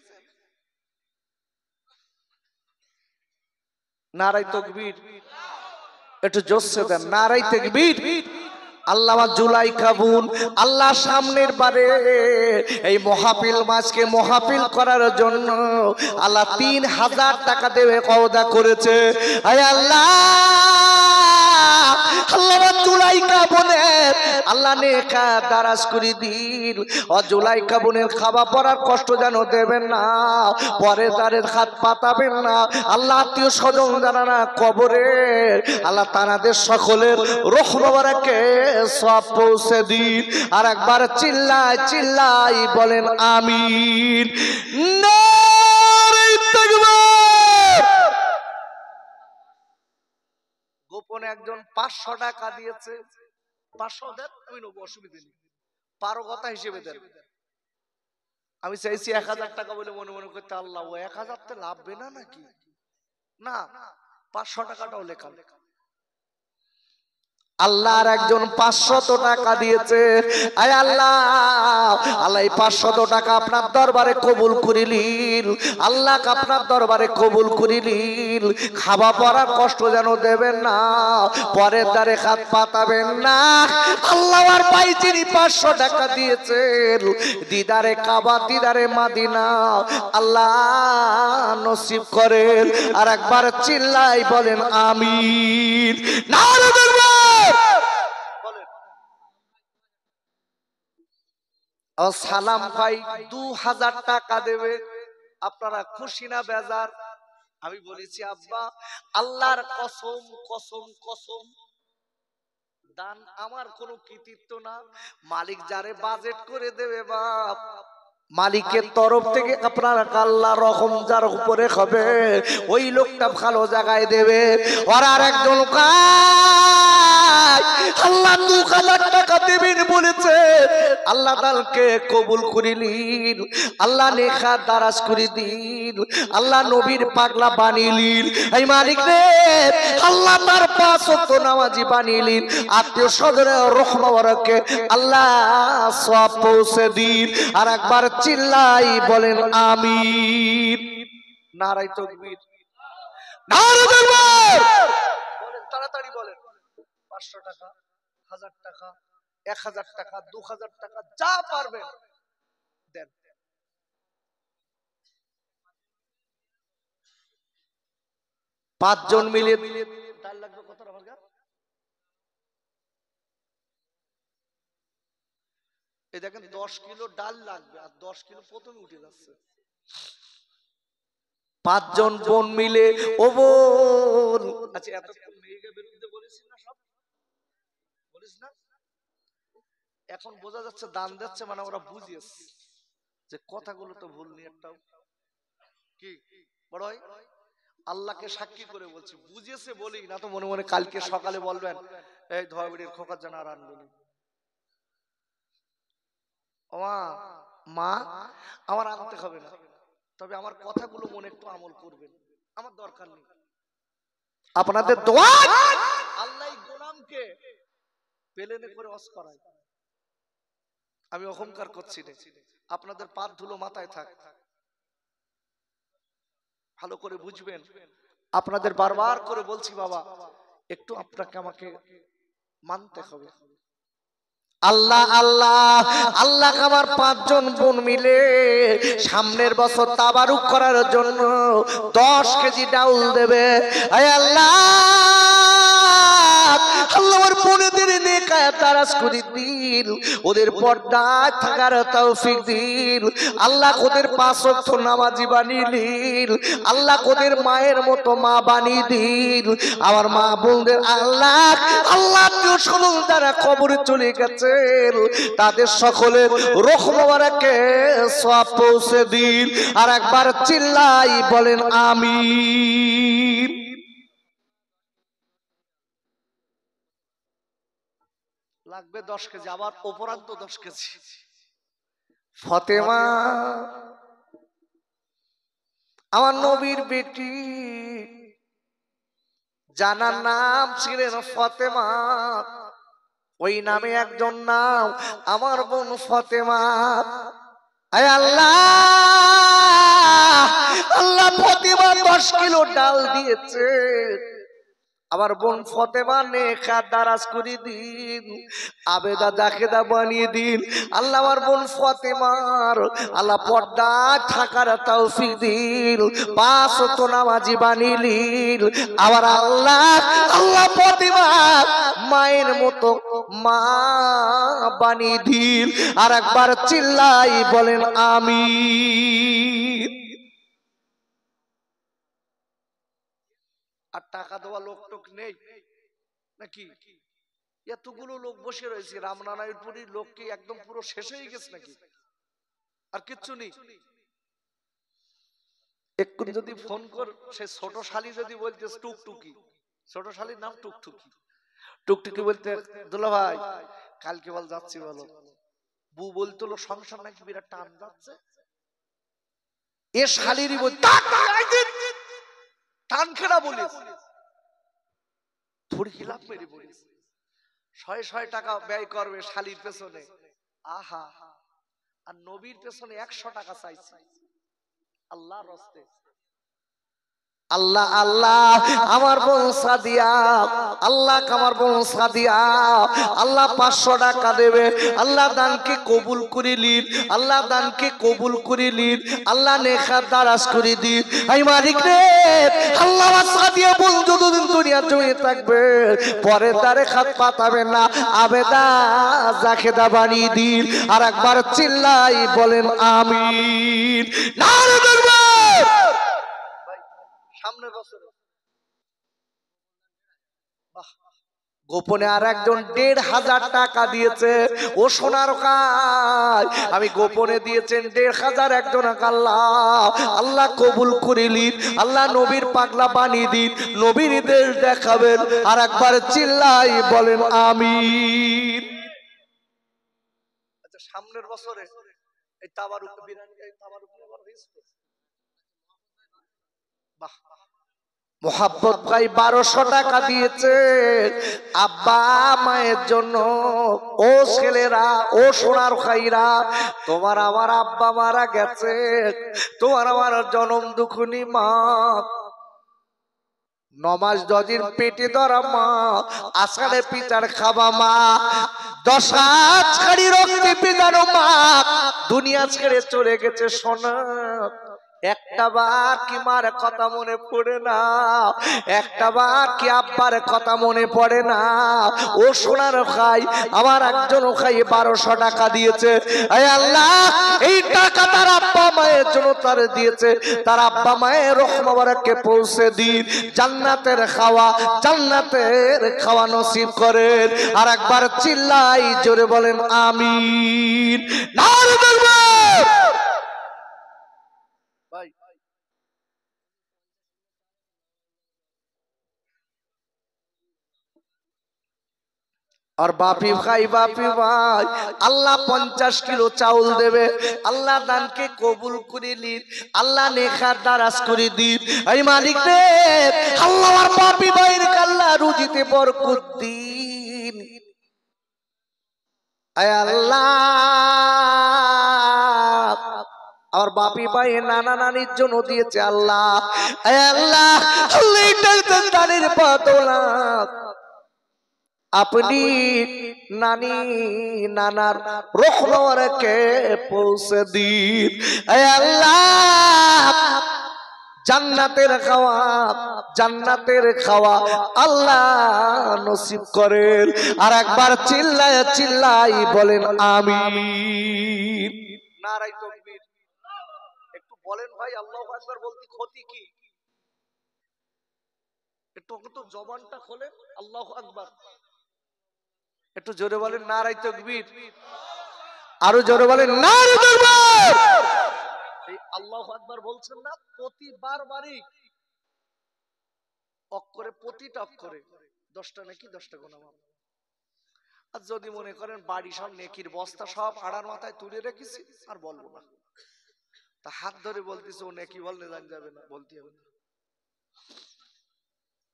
নারাই তাকবীর। একটু জোরসে দেন নারাই তাকবীর। আল্লাহ জুলাইখা বোন, আল্লাহ সামনের বারে এই মাহফিল মাসকে মাহফিল করার জন্য আল্লাহ 3000 টাকা দেবে ওয়াদা করেছে। আয় আল্লাহ, আল্লাহ জুলাইখা বোনের আল্লাহ নেকা দারাজ করে দিন। ও জুলাইখা বোনের খাওয়া পড়ার কষ্ট যেন দেবেন না। পরে তাদের হাত পাতাবেন না। আল্লাহ আত্মীয় স্বজন যারা না কবরে আল্লাহ তানাদের সকলের রূহ মোবারকে সওয়াব পৌঁছে দিন। আর একবার চিল্লাই চিল্লাই বলেন আমিন। নারে তাকবীর। গোপনে একজন 500 টাকা দিয়েছে। 500 দেন, আমি নেবো, অসুবিধা নেই, পারগতা হিসেবে দেন। আমি চাইছি 1000 টাকা বলে মনে মনে করতে, আল্লাহ ও 1000 তে লাভবে না নাকি? না, 500 টাকাটাও লেখা। আল্লাহর একজন 500 টাকা দিয়েছে। আয় আল্লাহ, আল্লাহ এই 500 টাকা আপনার দরবারে কবুল করিলিন। আল্লাহ আপনার দরবারে কবুল করিলিন। খাওয়া পড়ার কষ্ট যেন দেবেন না, পরের দ্বারে হাত পাতাবেন না। আল্লাহ আর ভাই যিনি 500 টাকা দিয়েছেন, দিদারে কাবা দিদারে মাদিনা আল্লাহ নসিব করেন। আর একবার চিল্লাই বলেন আমিন। নারে তাকবীর। সালাম ভাই 2000 টাকা দেবে। আপনারা খুশি না বেজার? আমি বলেছি আব্বা আল্লাহর কসম কসম কসম, দান আমার কোনো কৃতিত্ব না, মালিক যারে বাজেট করে দেবে বাপ, মালিকের তরফ থেকে আপনার আল্লাহ রহম যার উপরে হবে ওই লোকটা ভালো জায়গায় দেবে। আর আরেকজন আল্লাহ 2000 টাকা দেবেন বলেছে, আল্লাহ তালকে কবুল করিলিন, আল্লাহ নেখা দারাজ করে দিন, আল্লাহ নবীর পাগলা বানিলিন। এই মালিক রে আল্লাহ তার 5 ওয়াক্ত নামাজি বানিলিন, আত্মীয় স্বজনের রহমতকে আল্লাহ সওয়াব পৌঁছে দিন। আর একবার চিল্লাই বলেন আমিন। নারায়ে তাকবীর, নারে তাকবীর। বলেন তাড়াতাড়ি বলেন। 500 টাকা, 1000 টাকা, 1000 টাকা, 2000 টাকা, যা পারবেন দেন। 5 জন মিলে ডাল লাগবে কত টাকা? এই দেখেন 10 কিলো ডাল লাগবে, আর 10 কিলো প্রথমে উঠে যাচ্ছে। 5 জন বোন মিলে, ও বোন, আচ্ছা এতক্ষণ মেয়েকে বিরুদ্ধে বলেছিস না, সব বলিস না? এখন বোঝা যাচ্ছে দান দিচ্ছে মানে ওরা বুঝিয়েছে যে কথাগুলো তো ভুল নি একটাও। কি বড় ভাই, আল্লাহকে সাক্ষী করে বলছি, বুঝিয়েছে বলি না তো মনে মনে কালকে সকালে বলবেন এই ধোয়াবিড়ির খোকার জানা আর আনবে না। মা আমার আনতে হবে না, তবে আমার কথাগুলো মনে একটু আমল করবেন, আমার দরকার নেই আপনাদের দোয়া। আল্লাহ গোলামকে পেলেনে করে ওয়াজ করায়। আমি অহংকার করছি না, আপনাদের পাপ ধুলো মাথায় থাক, ভালো করে বুঝবেন। আপনাদের বারবার করে বলছি বাবা একটু আপনাকে আমাকে মানতে হবে। আল্লাহ আল্লাহ আল্লাহ আমার 5 জন বোন মিলে সামনের বছর তাবারুক করার জন্য 10 কেজি ডাউল দেবে। আয় আল্লাহ, আল্লাহ আমার বোনেদের নেকায় দারাজ করে দিন, ওদের পর্দায় থাকার তৌফিক দিন। আল্লাহ ওদের 5 ওয়াক্ত নামাজি বানিয়ে দিন। আল্লাহ ওদের মায়ের মতো মা বানিয়ে দিন। আমার মা বোনদের আল্লাহ আল্লাহ সকল যারা কবরে চলে গেছে তাদের সকলের রূহ মোবারকে সওয়াব পৌঁছে দিন। আর একবার চিল্লাই বলেন আমিন। লাগবে 10 কেজি, আবার উপরান্ত 10 কেজি। ফাতেমা আমার নবীর বেটি, জানার নাম ছিলেন ফাতেমা, ওই নামে একজন নাম আমার বোন ফাতেমা। আয় আল্লাহ, আল্লাহ ফাতেমা 10 কিলো ডাল দিয়েছে, আমার বোন ফাতেমা নেখা দারাজ করে দিন, আবেদা দাখেদা বানিয়ে দিন। আল্লাহ আমার বোন ফাতেমার আল্লাহ পর্দা থাকার তৌফিক দিন, 5 ওয়াক্ত নামাজি বানিয়ে। আবার আল্লাহ আল্লাহ ফাতেমা মায়ের মতো মা বানিয়ে দিন। আর একবার চিল্লাই বলেন আমিন। আর টাকা দেওয়া লোক টোক নেই নাকি? এতগুলো লোক বসে রয়েছে, রামনারায়ণপুরীর লোক কি একদম পুরো শেষ হয়ে গেছে নাকি? আর কিচ্ছু নেই? একটু যদি ফোন কর, সে ছোট শালি যদি বলতে টুকটুকি, ছোট শালির নাম টুকটুকি, টুকটুকি বলতে দুলা ভাই কালকে বল যাচ্ছি, বলো বউ বলতো সংসার নাকি বিরাট টান যাচ্ছে, এ শালিরই বলতে টান খেলা বলিস, থোড়ি খিলাফ মেরে বলিস। শয়ে শয়ে টাকা ব্যয় করবে শালির পেছনে, আহা, আর নবীর পেছনে 100 টাকা চাইছে আল্লাহর রাস্তে। আল্লাহ আল্লাহ আমার বোন সাদিয়া, আল্লাহ আমার বোন সাদিয়া, আল্লাহ 500 টাকা দেবে। আল্লাহ দানকে কবুল করিলিন, আল্লাহ দানকে কবুল করিলিন, আল্লাহ নেখার দারাজ করে দিন। এই মালিক রে, আল্লাহ আমার সাদিয়া বোন যতদিন দুনিয়ার জমিনে থাকবে পরে তারে খাত পাতাবে না, আবেদা জাকেদা বানিয়ে দিন। আর একবার চিল্লাই বলেন আমিন। নারে তাকবীর। সামনের বছর গোপনে আর একজন 1,500 টাকা দিয়েছে। ও সোনার খাই, আমি গোপনে দিয়েছেন 1,500 একজন। আল্লাহ আল্লাহ কবুল করিলিন, আল্লাহ নবীর পাগলা বানিয়ে দিন, নবীর দেশ দেখাবেন। আর একবার চিল্লাই বলেন আমিন। আচ্ছা, সামনের বছরে এই তাবারুক বিরানি, এই তাবারুক নিয়ে আবার হয়েছে। বাহ, মোহাব্বত ভাই 1200 টাকা দিয়েছে আব্বা মায়ের জন্য। ও ছেলেরা, ও সোনার খাইরা, তোমার আমার আব্বা মারা গেছে, তোমার আমার জনম দুঃখনী মা, 9 মাস 10 দিন পেটে ধরা মা, আষাঢ়ে পিতার খাবা মা, 10 হাত ছাড়ি রক্তে পিতানো মা দুনিয়া ছেড়ে চলে গেছে সোনা। একটা বার কি মার কথা মনে পড়ে না? একটা বার কি আব্বার কথা মনে পড়ে না? ও সোনার খাই, আমার একজন খাই 1200 টাকা দিয়েছে। এই আল্লাহ, এই টাকা তার আব্বা মায়ের জন্য তার দিয়েছে, তার আব্বা মায়ের রূহ মোবারককে পৌঁছে দিন, জান্নাতের খাওয়া, জান্নাতের খাওয়া নসিব করেন। আর একবার চিল্লাই জোরে বলেন আমিন। নারে তাকবীর। ভাই और बापी भाई अल्लाह 50 किलो चाउल देवे। अल्लाह दान के कबूल करे लीन, अल्लाह नेखा दाराज करे दीन। ऐ मालिक रे, अल्लाह और बापी भाई अल्लाह रुजिते बरकत दीन। ऐ अल्लाह और बापी भाई नाना नानीर जोनो दिएছে আল্লাহ। ऐ अल्लाह, अल्लाह दाনের বদলা अपनी नानी नानार रूह के पहुंचे दीन। ऐ अल्लाह, জান্নাতের খাওয়া, জান্নাতের খাওয়া আল্লাহ নসিব করেন। আর একবার চিল্লায় চিল্লাই বলেন আমিন। নারায়ে তাকবীর। একটু বলেন ভাই, আল্লাহু আকবার বলতে ক্ষতি কি? একটু তো জবানটা খোলেন, আল্লাহু আকবার একটু জোরে বলেন নারায়ে তাকবীর। আরো জোরে বলেন নারে তাকবীর। এই আল্লাহু আকবার বলছেন না, প্রতিবার বারই অক্ষরে, প্রতিটা অক্ষরে 10টা নাকি 10টা গুনাহ মাফ। আর যদি মনে করেন বাড়ি সব নেকির বস্তা সব আড়ার মাথায় তুলে রেখেছি, আর বলবো না, তা হাত ধরে বলতেছে ও নেকি বললে জান যাবে না, বলতে হবে না।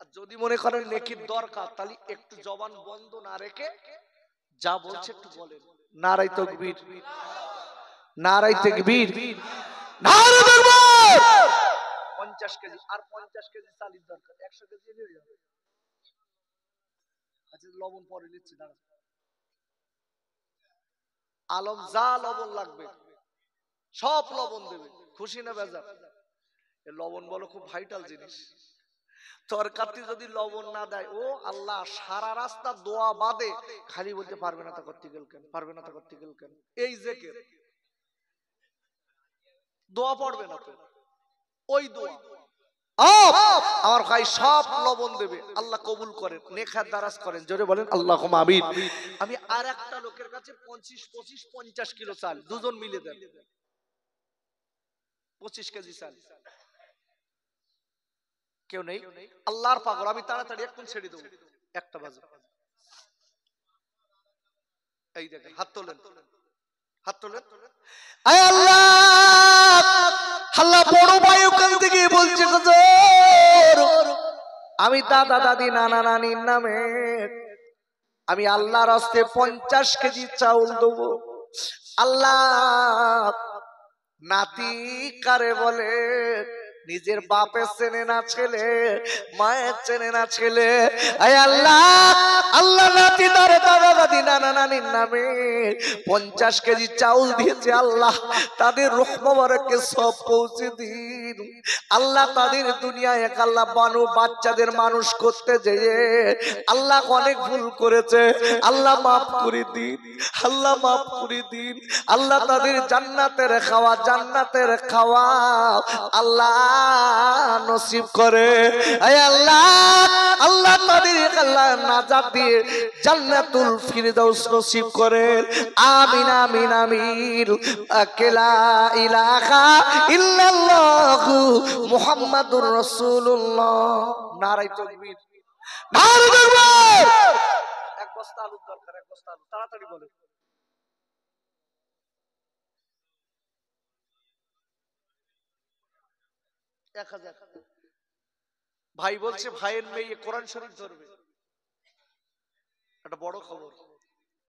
আর যদি মনে করেন নেকির দরকার, তাহলে একটু জবান বন্ধ না রেখে যা বলছে একটু বলেন নারায়ে তাকবীর, নারায়ে তাকবীর, নারে তাকবীর। 50 কেজি আর 50 কেজি চালের দরকার, 100 কেজি নিয়ে যাবে। আচ্ছা, লবণ পরে নিচ্ছি, দাঁড়া। আলম যা লবণ লাগবে সব লবণ দেবে, খুশি না বেজার? এই লবণ বলো খুব ভাইটাল জিনিস। তরকারি যদি লবণ না দেয়, ও আল্লাহ, সারা রাস্তা দোয়া বাদে খালি বলতে পারবে না তা করতে গেল কেন, পারবে না তা করতে গেল কেন, এই যে দোয়া পড়বে না তো, ওই দোয়া আমার ভাই সব লবণ দেবে, আল্লাহ কবুল করেন, নেখার দারাজ করেন, জোরে বলেন আল্লাহুম্মা আমিন। আমি আর একটা লোকের কাছে 25-50 কিলো চাল, দুজন মিলে দেন 25 কেজি চাল। কেউ নেই? আল্লাহর পাগল, আমি তাড়াতাড়ি এখন ছেড়ে দেবো, 1টা বাজে। এই দেখেন, হাত তোলেন, হাত তোলেন। আয় আল্লাহ, আল্লাহ বড় ভাই ওখান থেকে বলছে হুজুর, আমি দাদা দাদি নানা নানির নামে আমি আল্লাহর হস্তে 50 কেজি চাউল দেবো। আল্লাহ, নাতি কারে বলে? নিজের বাপের চেনে না ছেলে, মায়ের চেনে না ছেলে। আয় আল্লাহ, আল্লাহ নাতি তার দাদা দাদি নানা নানির নামে 50 কেজি চাউল দিয়েছে। আল্লাহ তাদের রূহ মোবারকে সব পৌঁছে দিন। আল্লাহ তাদের দুনিয়ায় এক আল্লাহ বাচ্চাদের মানুষ করতে যেয়ে আল্লাহ অনেক ভুল করেছে। আল্লাহ মাফ করে দিন, আল্লাহ মাফ করে দিন। আল্লাহ তাদের জান্নাতের খাওয়া আল্লাহ নসিব করে। আয় আল্লাহ, আল্লাহ তাদের আল্লাহ নাজাত দিয়ে জান্নাতুল ফিরদাউস নসিব করে। আমিন আমিন আমিন। লা ইলাহা ইল্লাল্লাহু মুহাম্মাদুর রাসূলুল্লাহ। নারায়ে তাকবীর, নারায়ে তাকবীর। এক বস্তা আলুর দরকার, এক বস্তা আলু তাড়াতাড়ি বলে। ভাই বলছে ভাইয়ের মেয়ে কোরআন শরীফ ধরবে, একটা বড় খবর।